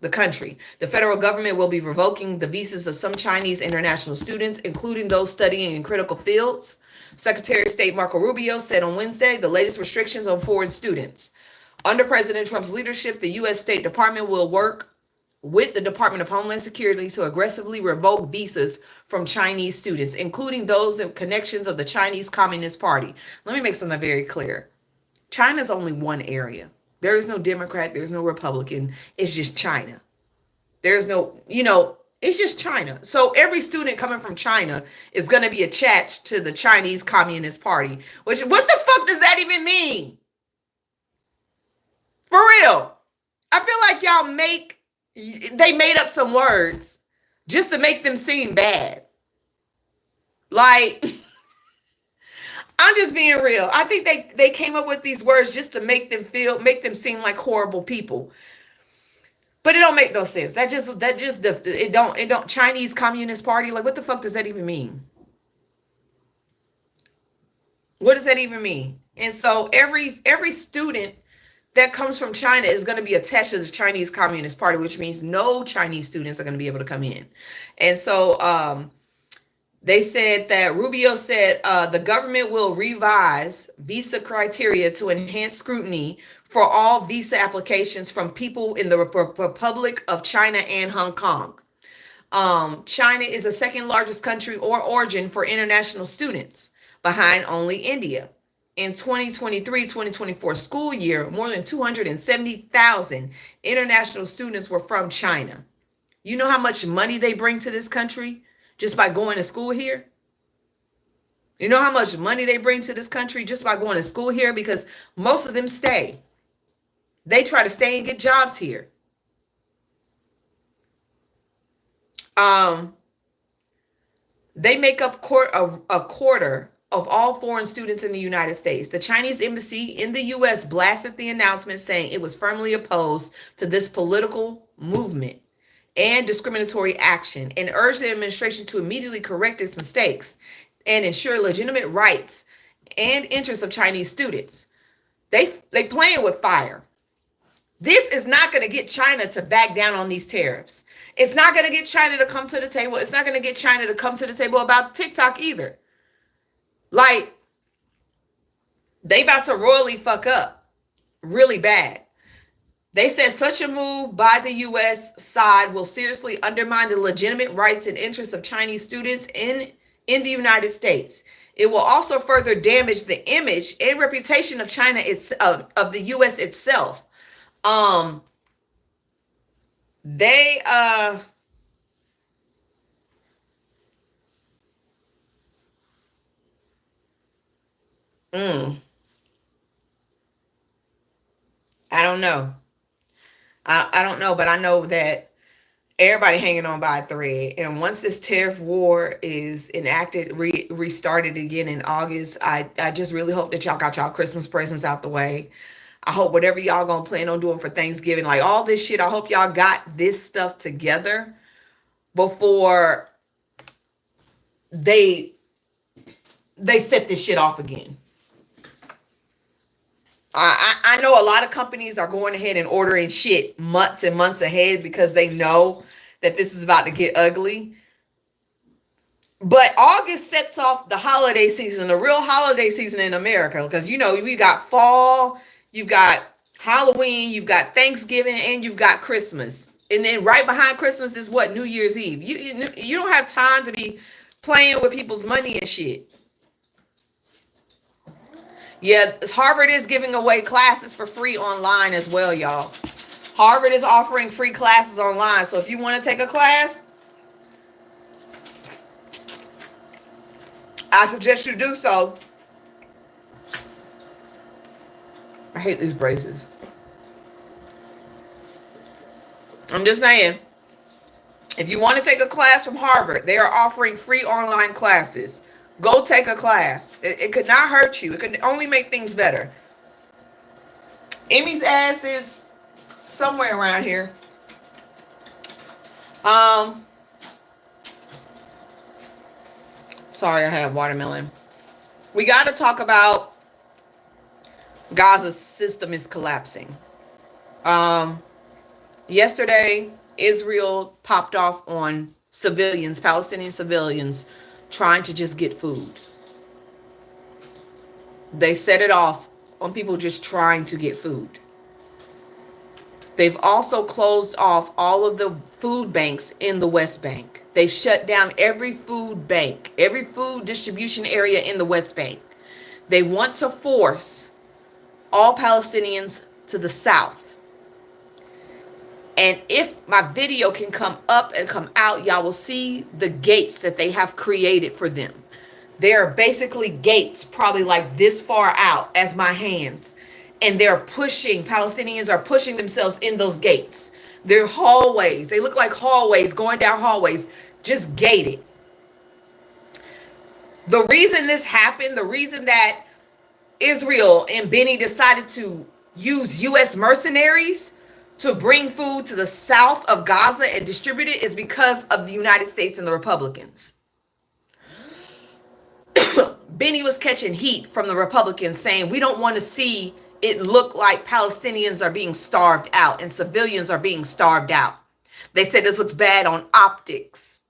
the country. The federal government will be revoking the visas of some Chinese international students, including those studying in critical fields. Secretary of State Marco Rubio said on Wednesday the latest restrictions on foreign students. Under President Trump's leadership, the U.S. State Department will work with the Department of Homeland Security to aggressively revoke visas from Chinese students, including those in connections of the Chinese Communist Party. Let me make something very clear. China's only one area. There is no Democrat, there's no Republican. It's just China. There's no, it's just China. So every student coming from China is going to be attached to the Chinese Communist Party, which, what the fuck does that even mean? For real. I feel like they made up some words just to make them seem bad. Like, I'm just being real. I think they came up with these words just to make them seem like horrible people. But it don't make no sense. It don't Chinese Communist Party. Like, what the fuck does that even mean? What does that even mean? And so every student that comes from China is going to be attached to the Chinese Communist Party, which means no Chinese students are going to be able to come in. And so they said that Rubio said the government will revise visa criteria to enhance scrutiny for all visa applications from people in the Republic of China and Hong Kong. China is the second largest country or origin for international students, behind only India. In 2023-2024 school year, more than 270,000 international students were from China. You know how much money they bring to this country just by going to school here? You know how much money they bring to this country just by going to school here? Because most of them stay. They try to stay and get jobs here. They make up a quarter of all foreign students in the United States. The Chinese embassy in the U.S. blasted the announcement, saying it was firmly opposed to this political movement and discriminatory action, and urged the administration to immediately correct its mistakes and ensure legitimate rights and interests of Chinese students. They playing with fire. This is not going to get China to back down on these tariffs. It's not going to get China to come to the table. It's not going to get China to come to the table about TikTok either. Like, they about to royally fuck up really bad. They said such a move by the U.S. side will seriously undermine the legitimate rights and interests of Chinese students in the United States. It will also further damage the image and reputation of China, of the U.S. itself. I don't know. I don't know, but I know that everybody hanging on by a thread. And once this tariff war is enacted, restarted again in August, I just really hope that y'all got y'all Christmas presents out the way. I hope whatever y'all gonna plan on doing for Thanksgiving, like all this shit, I hope y'all got this stuff together before they set this shit off again. I know a lot of companies are going ahead and ordering shit months and months ahead because they know that this is about to get ugly. But August sets off the holiday season, the real holiday season in America. Because, we got fall, you've got Halloween, you've got Thanksgiving, and you've got Christmas. And then right behind Christmas is what? New Year's Eve. You don't have time to be playing with people's money and shit. Yeah, Harvard is giving away classes for free online as well, y'all. Harvard is offering free classes online. So if you want to take a class, I suggest you do so. I hate these braces. I'm just saying, if you want to take a class from Harvard, they are offering free online classes. Go take a class. It could not hurt you. It could only make things better. Emmy's ass is somewhere around here. Sorry, I have watermelon. We got to talk about Gaza's system is collapsing. Yesterday, Israel popped off on civilians, Palestinian civilians, trying to just get food. They set it off on people just trying to get food. They've also closed off all of the food banks in the West Bank. They've shut down every food bank, every food distribution area in the West Bank. They want to force all Palestinians to the south. And if my video can come up and come out, y'all will see the gates that they have created for them. They are basically gates probably like this far out as my hands. And they're pushing, Palestinians are pushing themselves in those gates. They're hallways. They look like hallways, going down hallways, just gated. The reason this happened, the reason that Israel and Benny decided to use U.S. mercenaries to bring food to the south of Gaza and distribute it is because of the United States and the Republicans. Benny was catching heat from the Republicans saying, we don't want to see it look like Palestinians are being starved out and civilians are being starved out. They said this looks bad on optics.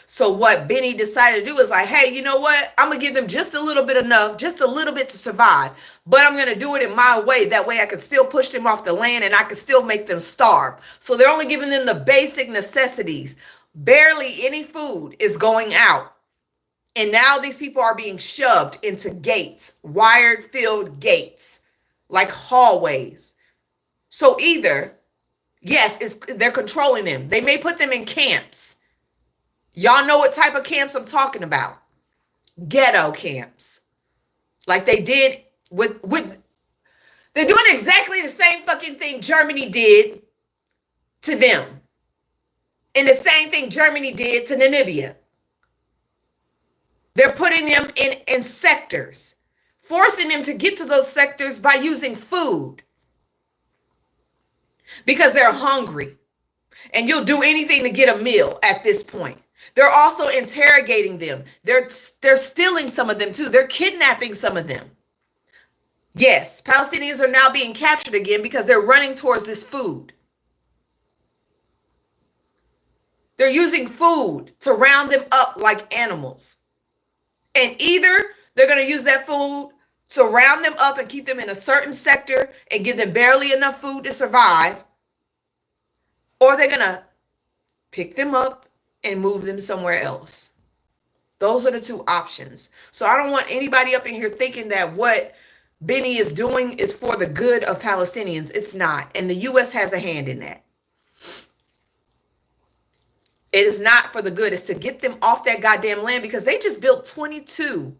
So what Benny decided to do is like, hey, you know what? I'm going to give them just a little bit enough, just a little bit to survive. But I'm going to do it in my way. That way I can still push them off the land and I can still make them starve. So they're only giving them the basic necessities. Barely any food is going out. And now these people are being shoved into gates, wired filled gates, like hallways. So either, yes, they're controlling them. They may put them in camps. Y'all know what type of camps I'm talking about. Ghetto camps. Like they did with they're doing exactly the same fucking thing Germany did to them. And the same thing Germany did to Namibia. They're putting them in sectors, forcing them to get to those sectors by using food. Because they're hungry. And you'll do anything to get a meal at this point. They're also interrogating them. They're stealing some of them too. They're kidnapping some of them. Yes, Palestinians are now being captured again because they're running towards this food. They're using food to round them up like animals. And either they're going to use that food to round them up and keep them in a certain sector and give them barely enough food to survive, or they're going to pick them up and move them somewhere else. Those are the two options. So I don't want anybody up in here thinking that what Benny is doing is for the good of Palestinians. It's not. And the U.S. has a hand in that. It is not for the good. It's to get them off that goddamn land because they just built 22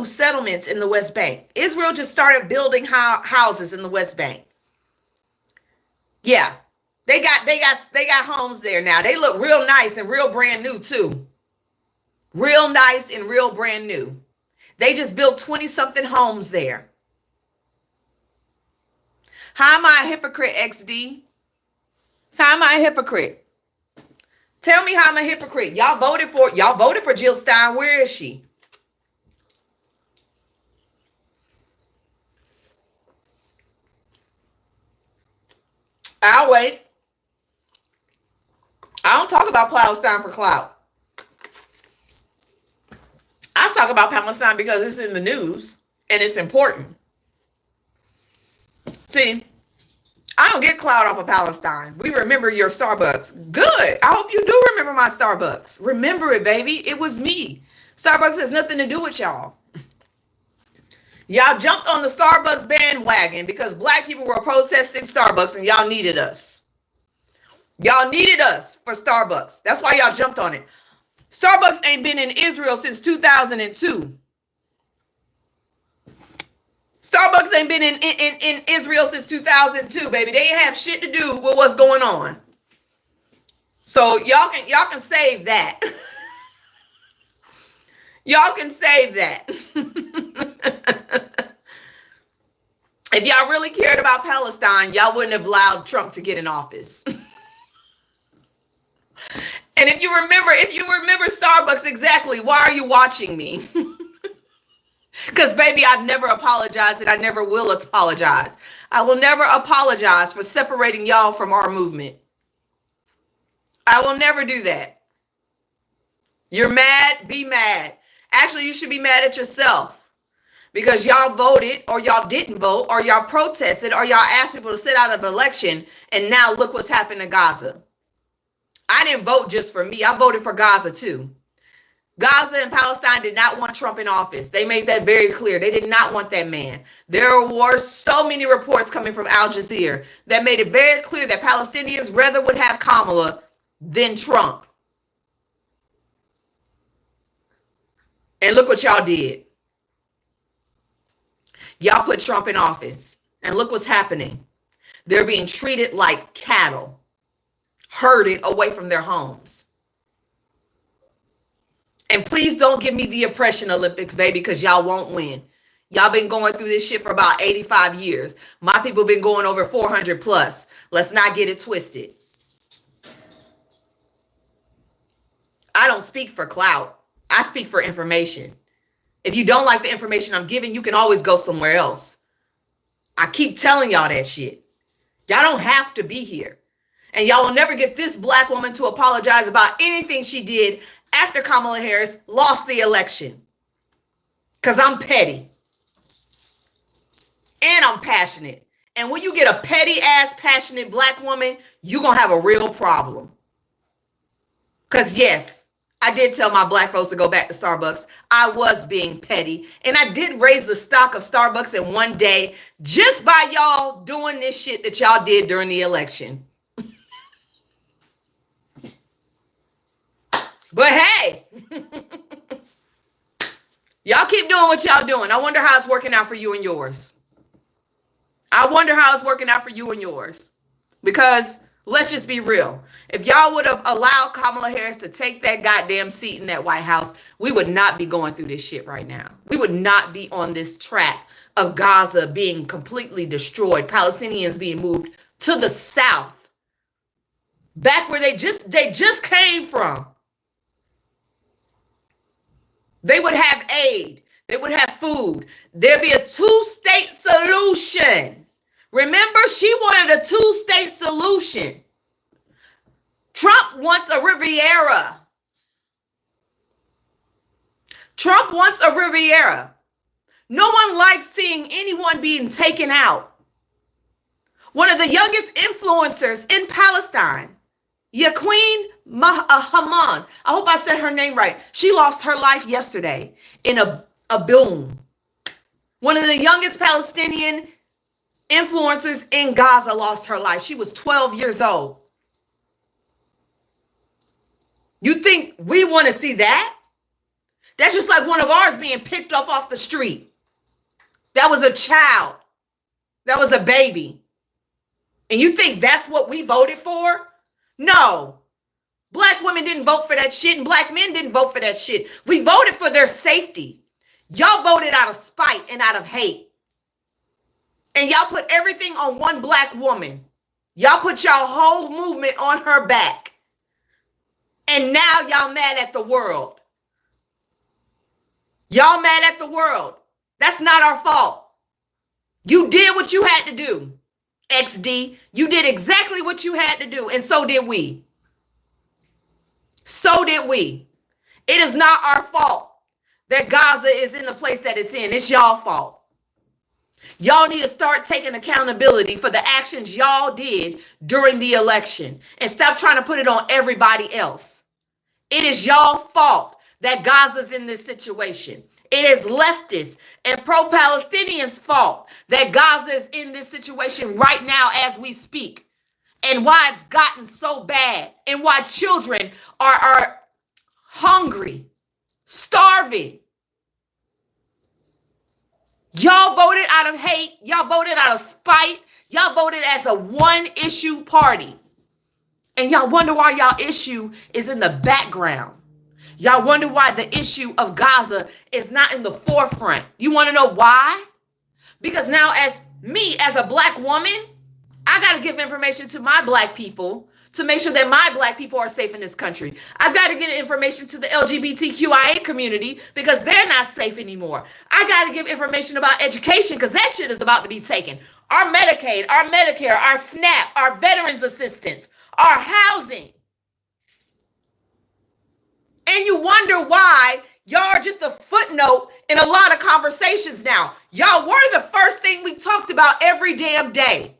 settlements in the West Bank. Israel just started building houses in the West Bank. Yeah, they got homes there now. They look real nice and real brand new too. Real nice and real brand new. They just built 20-something homes there. How am I a hypocrite, XD? How am I a hypocrite? Tell me how I'm a hypocrite. Y'all voted for Jill Stein. Where is she? I'll wait. I don't talk about Palestine for clout. I talk about Palestine because it's in the news and it's important. See, I don't get clout off of Palestine. We remember your Starbucks. Good. I hope you do remember my Starbucks. Remember it, baby. It was me. Starbucks has nothing to do with y'all. Y'all jumped on the Starbucks bandwagon because black people were protesting Starbucks and y'all needed us. Y'all needed us for Starbucks. That's why y'all jumped on it. Starbucks ain't been in Israel since 2002. Starbucks ain't been in Israel since 2002, baby. They ain't have shit to do with what's going on. So y'all can save that. Y'all can save that. If y'all really cared about Palestine, y'all wouldn't have allowed Trump to get in office. And if you remember Starbucks exactly, why are you watching me? Because, baby, I've never apologized and I never will apologize. I will never apologize for separating y'all from our movement. I will never do that. You're mad? Be mad. Actually, you should be mad at yourself because y'all voted or y'all didn't vote or y'all protested or y'all asked people to sit out of an election, and now look what's happened to Gaza. I didn't vote just for me. I voted for Gaza too. Gaza and Palestine did not want Trump in office. They made that very clear. They did not want that man. There were so many reports coming from Al Jazeera that made it very clear that Palestinians rather would have Kamala than Trump. And look what y'all did. Y'all put Trump in office. And look what's happening. They're being treated like cattle, herded away from their homes. And please don't give me the oppression Olympics, baby, because y'all won't win. Y'all been going through this shit for about 85 years. My people been going over 400 plus. Let's not get it twisted. I don't speak for clout. I speak for information. If you don't like the information I'm giving, you can always go somewhere else. I keep telling y'all that shit. Y'all don't have to be here. And y'all will never get this black woman to apologize about anything she did after Kamala Harris lost the election. Because I'm petty. And I'm passionate. And when you get a petty ass passionate black woman, you're going to have a real problem. Because yes, I did tell my black folks to go back to Starbucks. I was being petty. And I did raise the stock of Starbucks in one day just by y'all doing this shit that y'all did during the election. But hey, y'all keep doing what y'all doing. I wonder how it's working out for you and yours. I wonder how it's working out for you and yours. Because let's just be real. If y'all would have allowed Kamala Harris to take that goddamn seat in that White House, we would not be going through this shit right now. We would not be on this track of Gaza being completely destroyed, Palestinians being moved to the south, back where they just came from. They would have aid. They would have food. There'd be a two-state solution. Remember, she wanted a two-state solution. Trump wants a Riviera. Trump wants a Riviera. No one likes seeing anyone being taken out. One of the youngest influencers in Palestine, Yaqueen Haman. I hope I said her name right. She lost her life yesterday in a boom. One of the youngest Palestinian influencers in Gaza lost her life. She was 12 years old. You think we want to see that? That's just like one of ours being picked up off the street. That was a child. That was a baby. And you think that's what we voted for? No. Black women didn't vote for that shit, and black men didn't vote for that shit. We voted for their safety. Y'all voted out of spite and out of hate. And y'all put everything on one black woman. Y'all put y'all whole movement on her back. And now y'all mad at the world. Y'all mad at the world. That's not our fault. You did what you had to do, XD. You did exactly what you had to do, and so did we. So did we. It is not our fault that Gaza is in the place that it's in. It's y'all fault. Y'all need to start taking accountability for the actions y'all did during the election and stop trying to put it on everybody else. It is y'all fault that Gaza's in this situation. It is leftists and pro-Palestinians' fault that Gaza is in this situation right now as we speak, and why it's gotten so bad, and why children are hungry, starving. Y'all voted out of hate. Y'all voted out of spite. Y'all voted as a one-issue party. And y'all wonder why y'all issue is in the background. Y'all wonder why the issue of Gaza is not in the forefront. You want to know why? Because now as me, as a black woman, I got to give information to my black people to make sure that my black people are safe in this country. I've got to get information to the LGBTQIA community because they're not safe anymore. I got to give information about education because that shit is about to be taken. Our Medicaid, our Medicare, our SNAP, our veterans assistance, our housing. And you wonder why y'all are just a footnote in a lot of conversations now. Y'all were the first thing we talked about every damn day.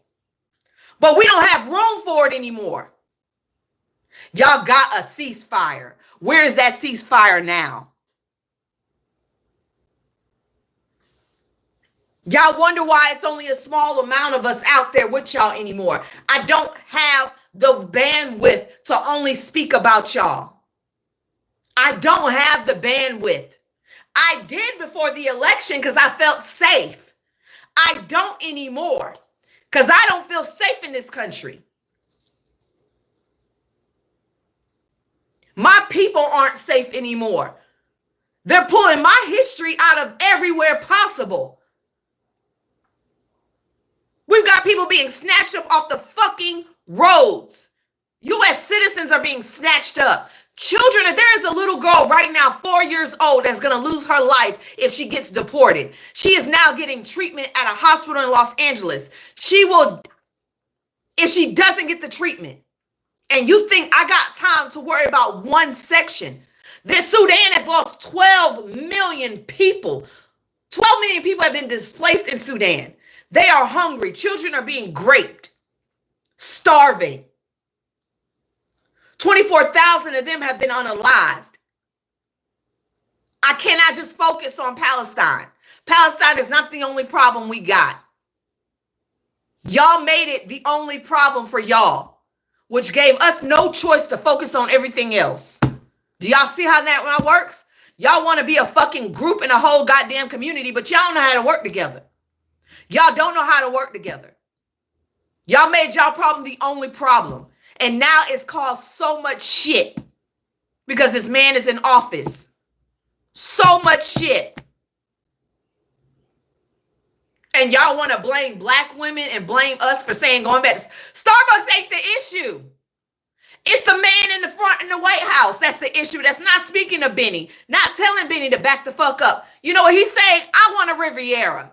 But we don't have room for it anymore. Y'all got a ceasefire. Where is that ceasefire now? Y'all wonder why it's only a small amount of us out there with y'all anymore. I don't have the bandwidth to only speak about y'all. I don't have the bandwidth. I did before the election because I felt safe. I don't anymore because I don't feel safe in this country. My people aren't safe anymore. They're pulling my history out of everywhere possible. We've got people being snatched up off the fucking roads. U.S. citizens are being snatched up. Children, there is a little girl right now, 4 years old, that's going to lose her life if she gets deported. She is now getting treatment at a hospital in Los Angeles. She will, if she doesn't get the treatment. And you think I got time to worry about one section? This Sudan has lost 12 million people. 12 million people have been displaced in Sudan. They are hungry. Children are being raped, starving. 24,000 of them have been unalived. I cannot just focus on Palestine. Palestine is not the only problem we got. Y'all made it the only problem for y'all, which gave us no choice to focus on everything else. Do y'all see how that works? Y'all want to be a fucking group in a whole goddamn community, but y'all don't know how to work together. Y'all don't know how to work together. Y'all made y'all problem the only problem. And now it's caused so much shit because this man is in office. So much shit. And y'all want to blame black women and blame us for saying going back. Starbucks ain't the issue. It's the man in the front in the White House. That's the issue. That's not speaking to Benny. Not telling Benny to back the fuck up. You know what he's saying? I want a Riviera.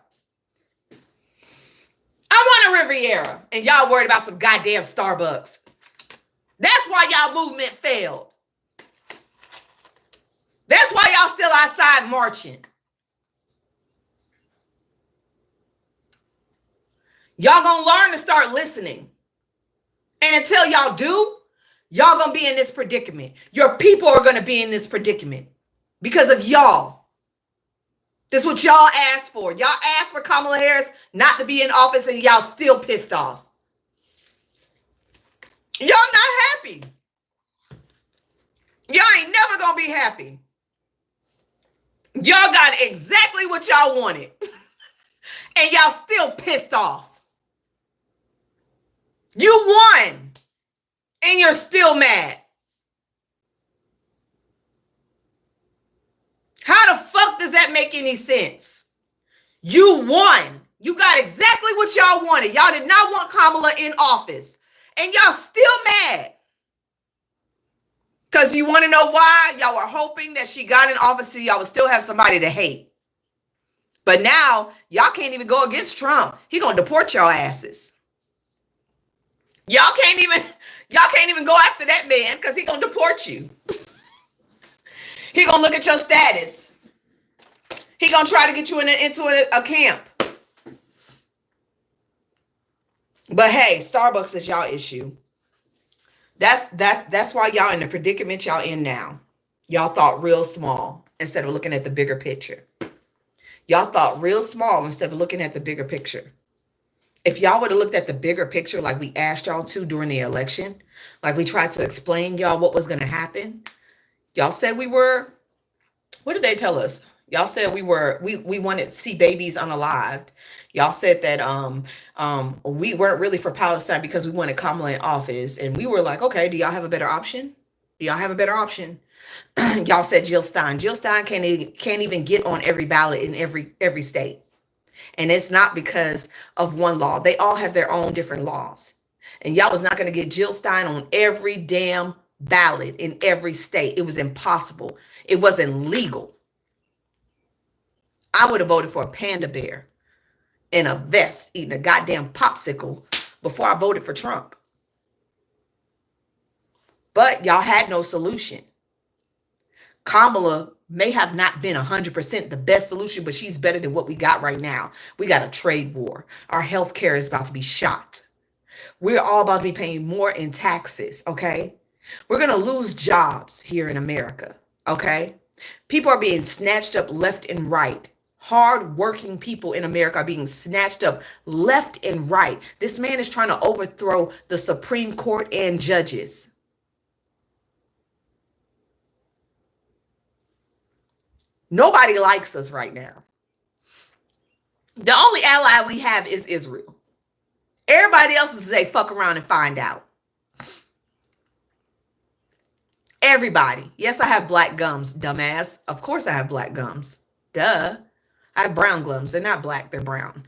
I want a Riviera. And y'all worried about some goddamn Starbucks. That's why y'all movement failed. That's why y'all still outside marching. Y'all gonna learn to start listening. And until y'all do, y'all gonna be in this predicament. Your people are gonna be in this predicament because of y'all. This is what y'all asked for. Y'all asked for Kamala Harris not to be in office and y'all still pissed off. Y'all not happy. Y'all ain't never gonna be happy. Y'all got exactly what y'all wanted. And y'all still pissed off. You won. And you're still mad. How the fuck does that make any sense? You won. You got exactly what y'all wanted. Y'all did not want Kamala in office. And y'all still mad. Because you want to know why? Y'all were hoping that she got in office so y'all would still have somebody to hate. But now, y'all can't even go against Trump. He gonna deport y'all asses. Y'all can't even go after that man because he gonna deport you. He gonna look at your status. He gonna try to get you into a camp. But hey, Starbucks is y'all issue. That's why y'all in the predicament y'all in now. Y'all thought real small instead of looking at the bigger picture. Y'all thought real small instead of looking at the bigger picture. If y'all would have looked at the bigger picture like we asked y'all to during the election, like we tried to explain y'all what was going to happen, y'all said we were, what did they tell us? Y'all said we wanted to see babies unalived. Y'all said that we weren't really for Palestine because we wanted Kamala in office. And we were like, okay, do y'all have a better option? Do y'all have a better option? Y'all said Jill Stein. Jill Stein can't even get on every ballot in every state. And it's not because of one law. They all have their own different laws. And y'all was not going to get Jill Stein on every damn ballot in every state. It was impossible. It wasn't legal. I would have voted for a panda bear in a vest eating a goddamn popsicle before I voted for Trump. But y'all had no solution. Kamala may have not been 100% the best solution, but she's better than what we got right now. We got a trade war. Our health care is about to be shot. We're all about to be paying more in taxes, okay? We're going to lose jobs here in America, okay? People are being snatched up left and right. Hard-working people in America are being snatched up left and right. This man is trying to overthrow the Supreme Court and judges. Nobody likes us right now. The only ally we have is Israel. Everybody else is say fuck around and find out. Everybody. Yes, I have black gums, dumbass. Of course I have black gums. Duh. I have brown gums. They're not black, they're brown.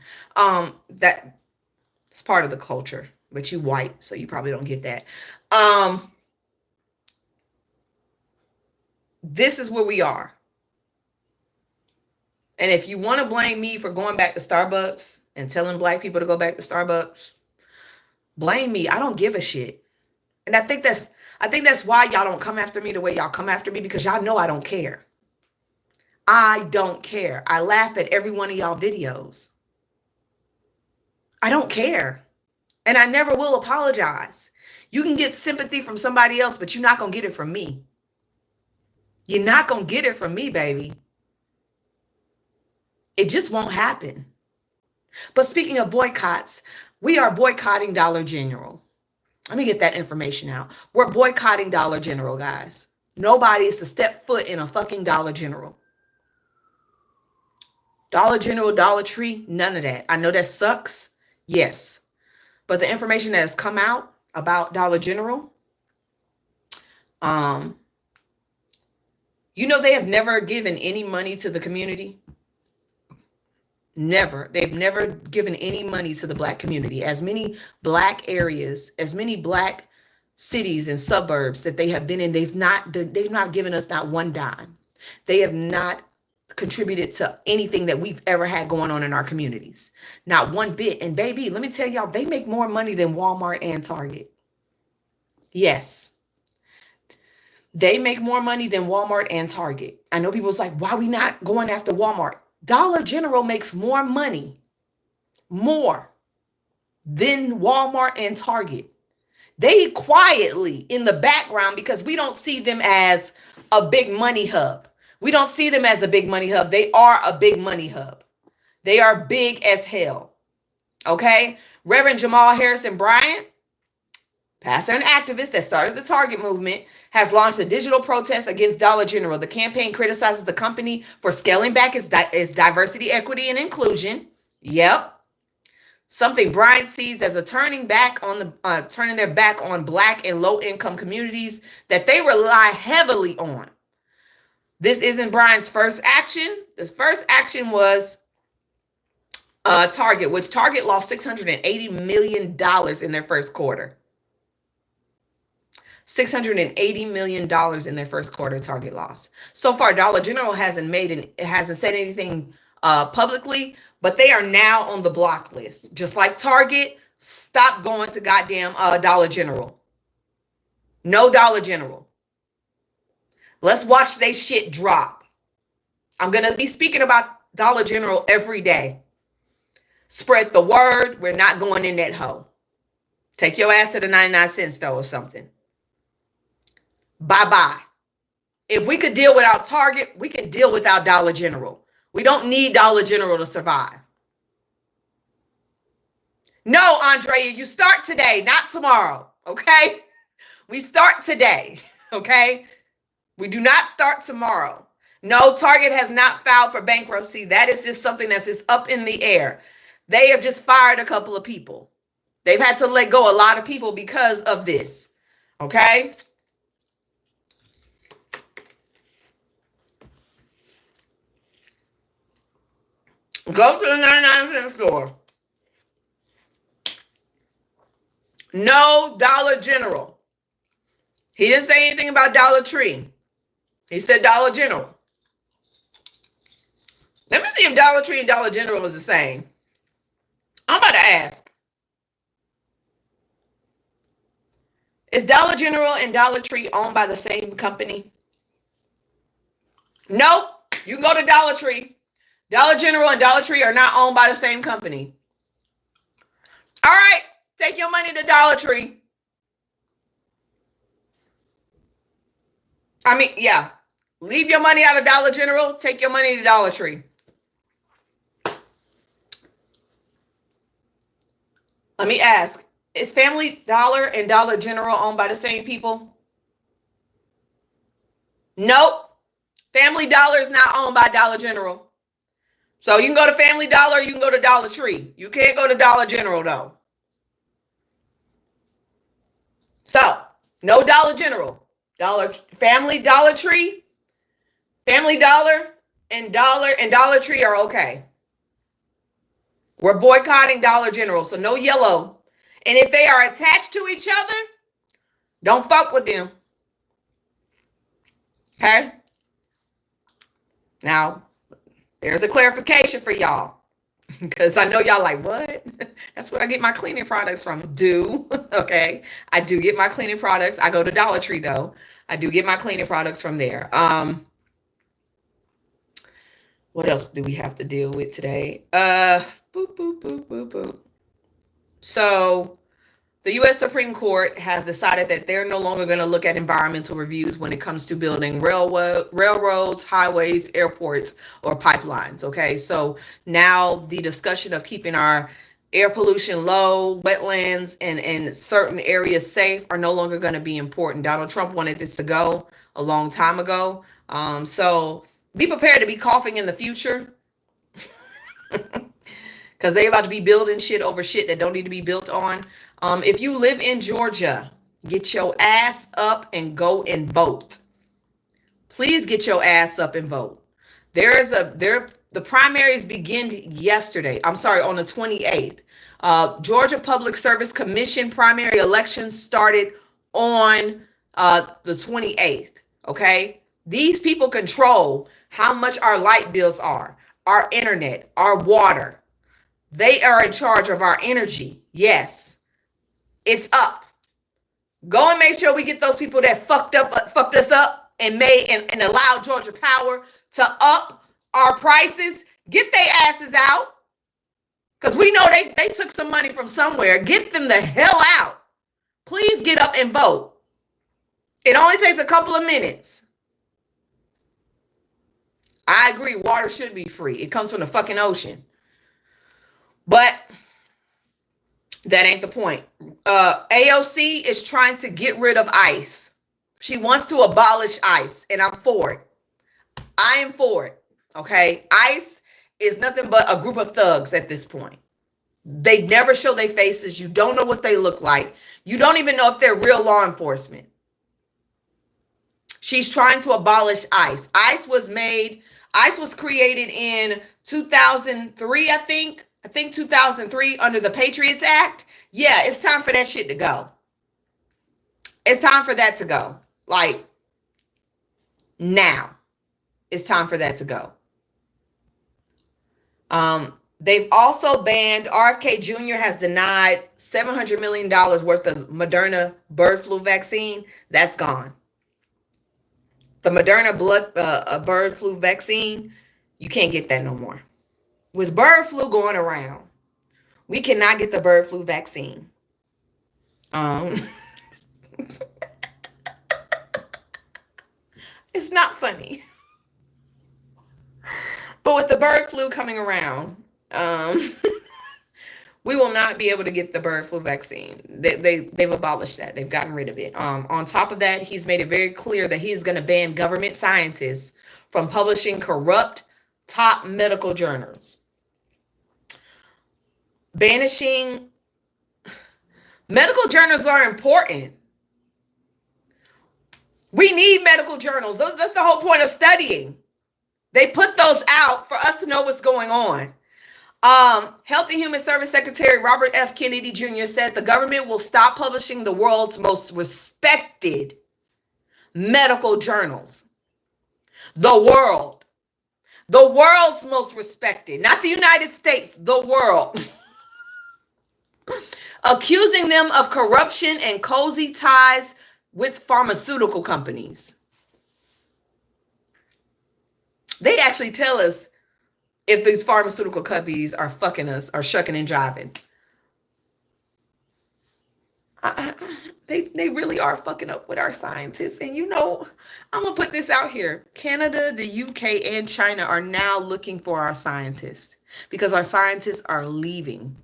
That's part of the culture. But you white, so you probably don't get that. This is where we are. And if you want to blame me for going back to Starbucks and telling black people to go back to Starbucks, blame me. I don't give a shit. And I think that's why y'all don't come after me the way y'all come after me, because y'all know I don't care. I don't care. I laugh at every one of y'all videos. I don't care. And I never will apologize. You can get sympathy from somebody else, but you're not going to get it from me. You're not going to get it from me, baby. It just won't happen. But speaking of boycotts, we are boycotting Dollar General. Let me get that information out. We're boycotting Dollar General, guys. Nobody is to step foot in a fucking Dollar General. Dollar General, Dollar Tree, none of that. I know that sucks. Yes. But the information that has come out about Dollar General, they have never given any money to the community. Never. They've never given any money to the black community. As many black areas, as many black cities and suburbs that they have been in, they've not given us not one dime. They have not contributed to anything that we've ever had going on in our communities. Not one bit. And baby, let me tell y'all, they make more money than Walmart and Target. Yes. They make more money than Walmart and Target. I know people's like, why are we not going after Walmart? Dollar General makes more money, more than Walmart and Target. They quietly in the background, because we don't see them as a big money hub. We don't see them as a big money hub. They are a big money hub. They are big as hell. Okay? Reverend Jamal Harrison Bryant, pastor and activist that started the Target movement, has launched a digital protest against Dollar General. The campaign criticizes the company for scaling back its diversity, equity, and inclusion. Yep. Something Bryant sees as a turning their back on black and low-income communities that they rely heavily on. This isn't Bryant's first action. His first action was Target, which Target lost $680 million in their first quarter. $680 million in their first quarter Target loss. So far, Dollar General hasn't said anything publicly, but they are now on the block list. Just like Target, stop going to goddamn Dollar General. No Dollar General. Let's watch they shit drop. I'm going to be speaking about Dollar General every day. Spread the word. We're not going in that hole. Take your ass to the 99-cent store or something. Bye-bye. If we could deal without Target, we can deal without Dollar General. We don't need Dollar General to survive. No, Andrea, you start today, not tomorrow, okay? We start today, okay? We do not start tomorrow. No, Target has not filed for bankruptcy. That is just something that's just up in the air. They have just fired a couple of people. They've had to let go a lot of people because of this, okay? Go to the 99-cent store. No Dollar General. He didn't say anything about Dollar Tree. He said Dollar General. Let me see if Dollar Tree and Dollar General was the same. I'm about to ask. Is Dollar General and Dollar Tree owned by the same company? Nope. You can go to Dollar Tree. Dollar General and Dollar Tree are not owned by the same company. All right. Take your money to Dollar Tree. I mean, yeah. Leave your money out of Dollar General. Take your money to Dollar Tree. Let me ask. Is Family Dollar and Dollar General owned by the same people? Nope. Family Dollar is not owned by Dollar General. So you can go to Family Dollar, you can go to Dollar Tree. You can't go to Dollar General, though. So, no Dollar General. Family Dollar Tree, Family Dollar, and Dollar Tree are okay. We're boycotting Dollar General, so no yellow. And if they are attached to each other, don't fuck with them. Okay? Now, there's a clarification for y'all. Because I know y'all like, what? That's where I get my cleaning products from. Okay? I do get my cleaning products. I go to Dollar Tree, though. I do get my cleaning products from there. What else do we have to deal with today? Boop, boop, boop, boop, boop. So the U.S. Supreme Court has decided that they're no longer going to look at environmental reviews when it comes to building railroads, highways, airports, or pipelines. Okay, so now the discussion of keeping our air pollution low, wetlands, and certain areas safe are no longer going to be important. Donald Trump wanted this to go a long time ago. So be prepared to be coughing in the future. Because they're about to be building shit over shit that don't need to be built on. If you live in Georgia, get your ass up and go and vote. Please get your ass up and vote. The primaries begin yesterday. I'm sorry, on the 28th. Georgia Public Service Commission primary elections started on the 28th. Okay? These people control how much our light bills are, our internet, our water. They are in charge of our energy. Yes. It's up. Go and make sure we get those people that fucked us up and allowed Georgia Power to up our prices. Get their asses out. Because we know they took some money from somewhere. Get them the hell out. Please get up and vote. It only takes a couple of minutes. I agree, water should be free. It comes from the fucking ocean. But that ain't the point. AOC is trying to get rid of ICE. She wants to abolish ICE, and I'm for it. I am for it. Okay? ICE is nothing but a group of thugs at this point. They never show their faces. You don't know what they look like. You don't even know if they're real law enforcement. She's trying to abolish ICE. ICE was created in 2003, I think 2003 under the Patriots Act. Yeah, it's time for that shit to go. It's time for that to go. Like, now. It's time for that to go. They've also banned, RFK Jr. has denied $700 million worth of Moderna bird flu vaccine. That's gone. The Moderna bird flu vaccine, you can't get that no more. With bird flu going around, we cannot get the bird flu vaccine. Um, it's not funny. But with the bird flu coming around, um, we will not be able to get the bird flu vaccine. They've abolished that. They've gotten rid of it. On top of that, he's made it very clear that he's going to ban government scientists from publishing corrupt top medical journals. Banishing medical journals are important. We need medical journals. That's the whole point of studying. They put those out for us to know what's going on. Health and Human Service Secretary Robert F. Kennedy Jr. said the government will stop publishing the world's most respected medical journals. The world's most respected, not the United States, the world. Accusing them of corruption and cozy ties with pharmaceutical companies. They actually tell us if these pharmaceutical companies are fucking us or shucking and jiving. They really are fucking up with our scientists. And you know, I'm going to put this out here. Canada, the UK, and China are now looking for our scientists because our scientists are leaving.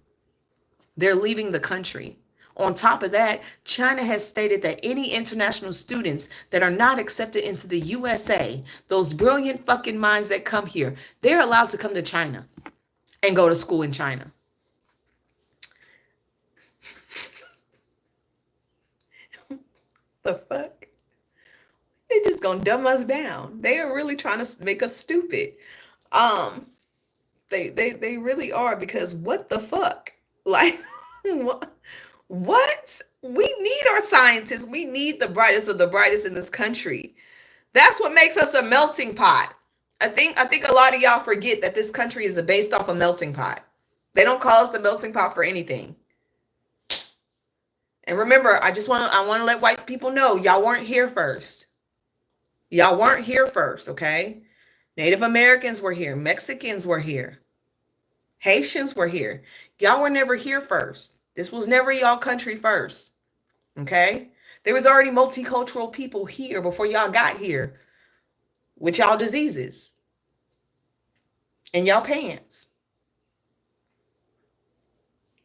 They're leaving the country. On top of that, China has stated that any international students that are not accepted into the USA, those brilliant fucking minds that come here, they're allowed to come to China and go to school in China. The fuck? They just gonna dumb us down. They are really trying to make us stupid. They really are, because what the fuck? Like, what? We need our scientists. We need the brightest of the brightest in this country. That's what makes us a melting pot. I think a lot of y'all forget that this country is based off a melting pot. They don't call us the melting pot for anything. And remember, I want to let white people know, y'all weren't here first. Y'all weren't here first, okay? Native Americans were here. Mexicans were here. Haitians were here. Y'all were never here first. This was never y'all country first, okay? There was already multicultural people here before y'all got here with y'all diseases and y'all pants.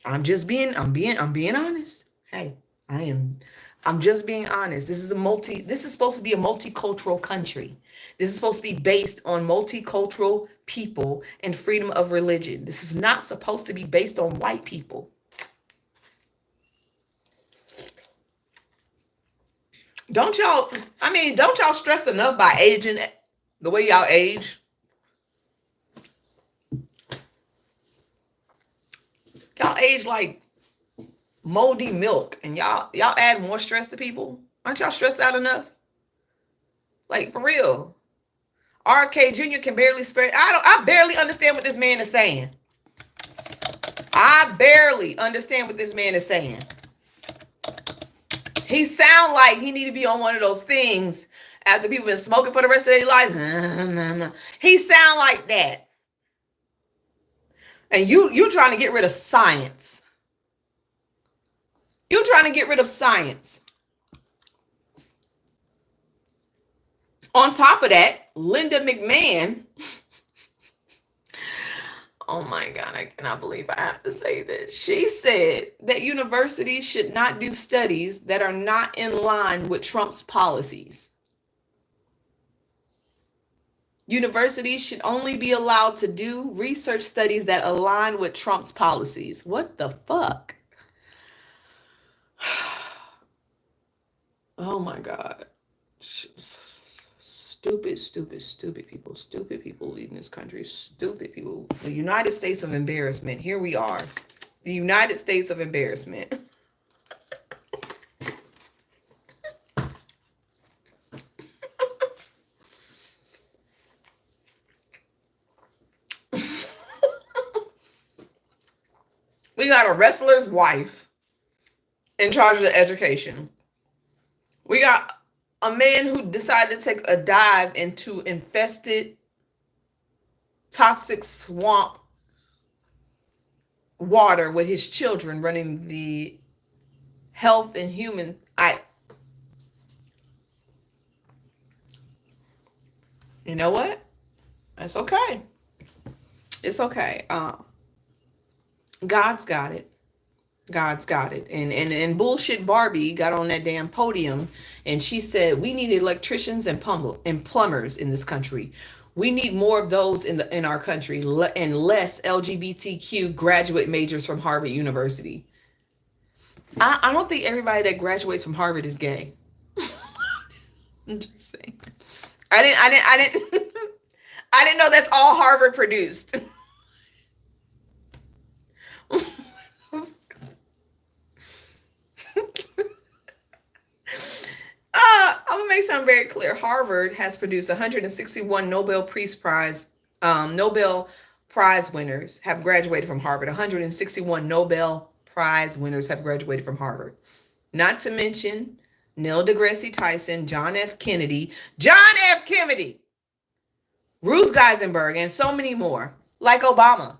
I'm being honest. Hey, I'm just being honest. This is supposed to be a multicultural country. This is supposed to be based on multicultural people and freedom of religion. This is not supposed to be based on white people. Don't y'all stress enough by aging the way y'all age? Y'all age like moldy milk, and y'all add more stress to people. Aren't y'all stressed out enough? Like, for real. RK Jr. can barely spread. I barely understand what this man is saying. I barely understand what this man is saying. He sound like he need to be on one of those things after people been smoking for the rest of their life. He sound like that. And you trying to get rid of science. You trying to get rid of science. On top of that, Linda McMahon. Oh my God, I cannot believe I have to say this. She said that universities should not do studies that are not in line with Trump's policies. Universities should only be allowed to do research studies that align with Trump's policies. What the fuck? Oh my God. Stupid people leading this country. Stupid people. The United States of embarrassment. Here we are. The United States of embarrassment. We got a wrestler's wife in charge of the education. We got a man who decided to take a dive into infested, toxic swamp water with his children running the health and human. You know what? That's okay. It's okay. God's got it. God's got it. And bullshit Barbie got on that damn podium and she said we need electricians and plumbers in this country. We need more of those in our country and less LGBTQ graduate majors from Harvard University. I don't think everybody that graduates from Harvard is gay. I'm just saying. I didn't I didn't know that's all Harvard produced. I'm gonna make something very clear. Harvard has produced 161 Nobel Prize winners have graduated from Harvard. 161 Nobel Prize winners have graduated from Harvard. Not to mention Neil deGrasse Tyson, John F. Kennedy, Ruth Geisenberg, and so many more, like Obama.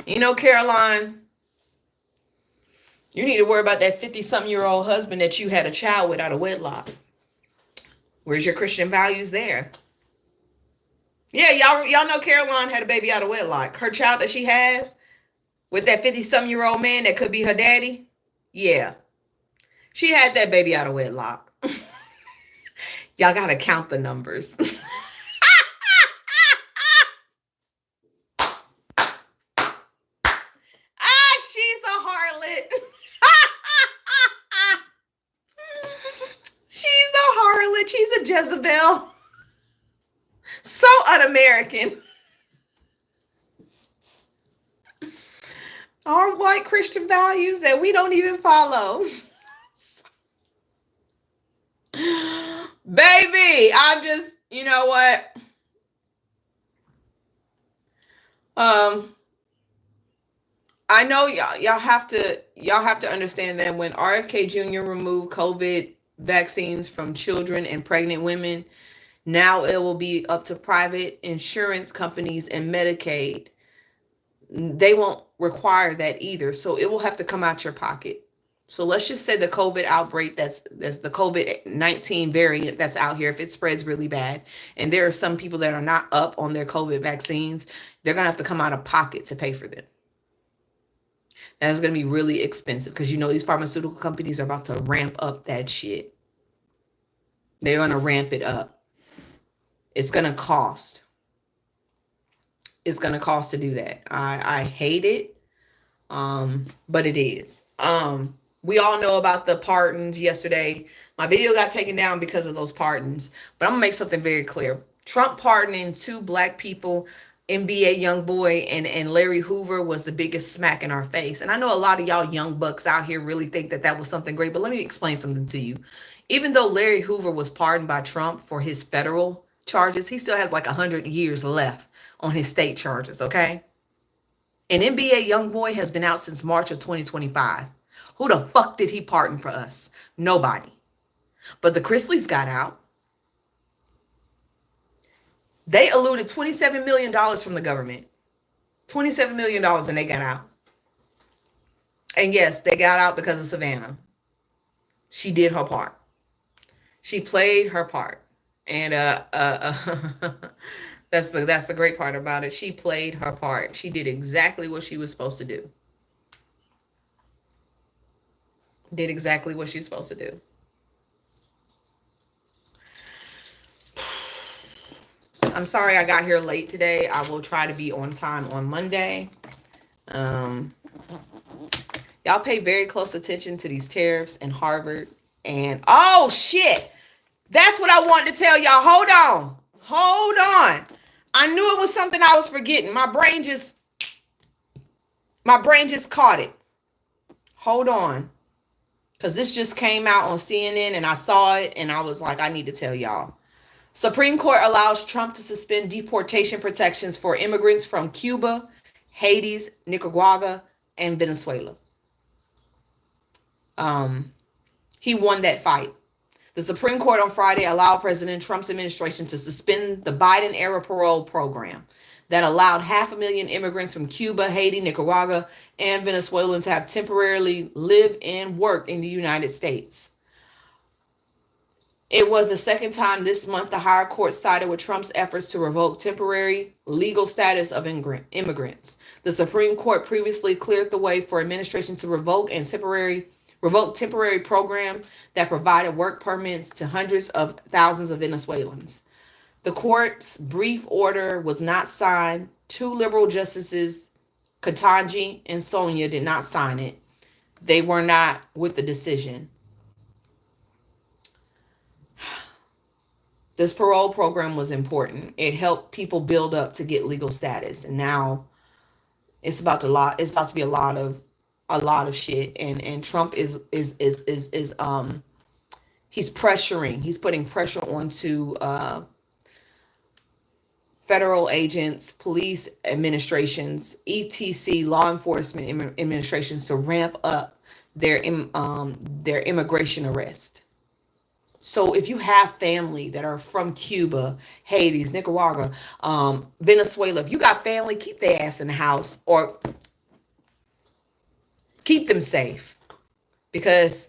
You know, Caroline, you need to worry about that 50-something-year-old husband that you had a child with out of wedlock. Where's your Christian values there? Yeah, y'all know Caroline had a baby out of wedlock. Her child that she has with that 50-something-year-old man that could be her daddy. Yeah. She had that baby out of wedlock. Y'all got to count the numbers. She's a harlot. She's a harlot. She's a Jezebel. So un-American. Our white Christian values that we don't even follow. Baby, I'm just, you know what? I know y'all have to understand that when RFK Jr. removed COVID vaccines from children and pregnant women, now it will be up to private insurance companies and Medicaid. They won't require that either. So it will have to come out your pocket. So let's just say the COVID outbreak, that's the COVID-19 variant that's out here, if it spreads really bad, and there are some people that are not up on their COVID vaccines, they're going to have to come out of pocket to pay for them. That is going to be really expensive because, you know, these pharmaceutical companies are about to ramp up that shit. They're going to ramp it up. It's going to cost. It's going to cost to do that. I hate it, but it is. We all know about the pardons yesterday. My video got taken down because of those pardons, but I'm going to make something very clear. Trump pardoning 2 black people, NBA YoungBoy and Larry Hoover, was the biggest smack in our face. And I know a lot of y'all young bucks out here really think that was something great, but let me explain something to you. Even though Larry Hoover was pardoned by Trump for his federal charges, he still has like 100 years left on his state charges, okay? An NBA YoungBoy has been out since March of 2025. Who the fuck did he pardon for us? Nobody. But the Chrisleys got out. They eluded $27 million from the government. $27 million and they got out. And yes, they got out because of Savannah. She did her part. She played her part. And that's the great part about it. She played her part. She did exactly what she was supposed to do. Did exactly what she's supposed to do. I'm sorry I got here late today. I will try to be on time on Monday. Y'all pay very close attention to these tariffs in Harvard. And oh shit, that's what I wanted to tell y'all. Hold on. I knew it was something I was forgetting. My brain just caught it. Hold on. Because this just came out on CNN and I saw it and I was like, I need to tell y'all. Supreme Court allows Trump to suspend deportation protections for immigrants from Cuba, Haiti, Nicaragua, and Venezuela. He won that fight. The Supreme Court on Friday allowed President Trump's administration to suspend the Biden-era parole program. that allowed 500,000 immigrants from Cuba, Haiti, Nicaragua, and Venezuela to have temporarily live and work in the United States. It was the second time this month the higher court sided with Trump's efforts to revoke temporary legal status of immigrants. The Supreme Court previously cleared the way for administration to revoke temporary program that provided work permits to hundreds of thousands of Venezuelans. The court's brief order was not signed. Two liberal justices, Katanji and Sonia, did not sign it. They were not with the decision. This parole program was important. It helped people build up to get legal status, and now it's about to be a lot of shit. And Trump is he's putting pressure onto federal agents, police administrations, etc., law enforcement administrations to ramp up their immigration arrest. So if you have family that are from Cuba, Haiti, Nicaragua, Venezuela, if you got family, keep their ass in the house or keep them safe, because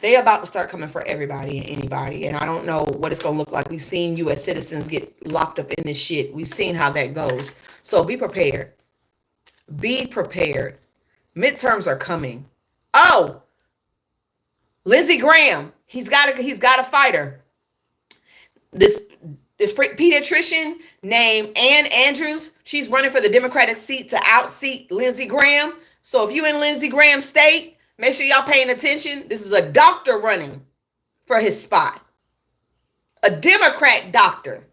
they about to start coming for everybody and anybody. And I don't know what it's going to look like. We've seen U.S. citizens get locked up in this shit. We've seen how that goes. So be prepared. Be prepared. Midterms are coming. Oh, Lindsey Graham. He's got a fighter. This pediatrician named Ann Andrews, she's running for the Democratic seat to outseat Lindsey Graham. So if you in Lindsey Graham's state, make sure y'all paying attention. This is a doctor running for his spot. A Democrat doctor.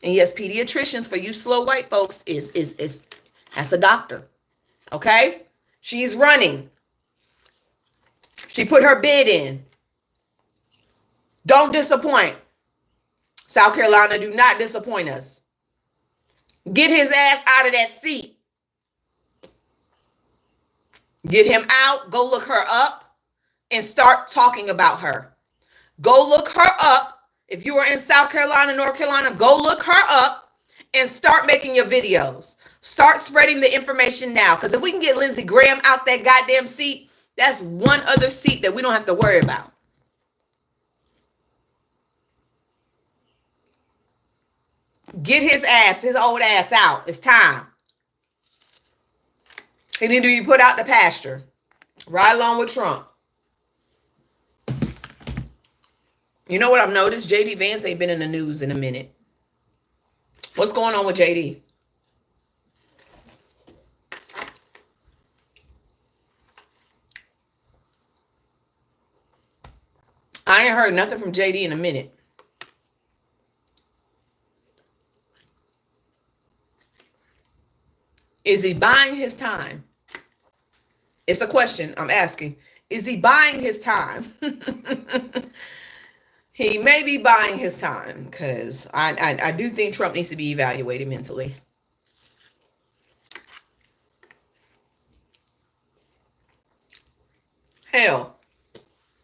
And yes, pediatricians, for you slow white folks, is that's a doctor. Okay? She's running. She put her bid in. Don't disappoint. South Carolina, do not disappoint us. Get his ass out of that seat. Get him out. Go look her up and start talking about her. Go look her up. If you are in South Carolina, North Carolina, go look her up and start making your videos. Start spreading the information now. Because if we can get Lindsey Graham out that goddamn seat, that's one other seat that we don't have to worry about. Get his old ass out. It's time. He need to be put out the pasture. Right along with Trump. You know what I've noticed? JD Vance ain't been in the news in a minute. What's going on with JD? I ain't heard nothing from JD in a minute. Is he buying his time? It's a question I'm asking. Is he buying his time? He may be buying his time, because I do think Trump needs to be evaluated mentally. Hell,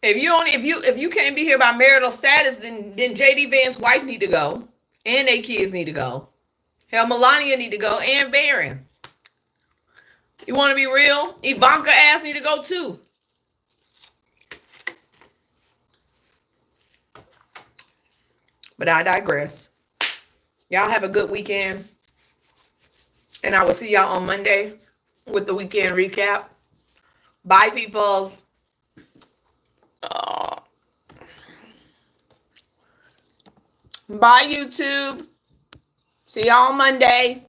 if you can't be here by marital status, then JD Vance's wife need to go, and their kids need to go. Hell, Melania need to go, and Barron. You want to be real? Ivanka ass need to go too. But I digress. Y'all have a good weekend. And I will see y'all on Monday with the weekend recap. Bye, peoples. Bye, YouTube. See y'all on Monday.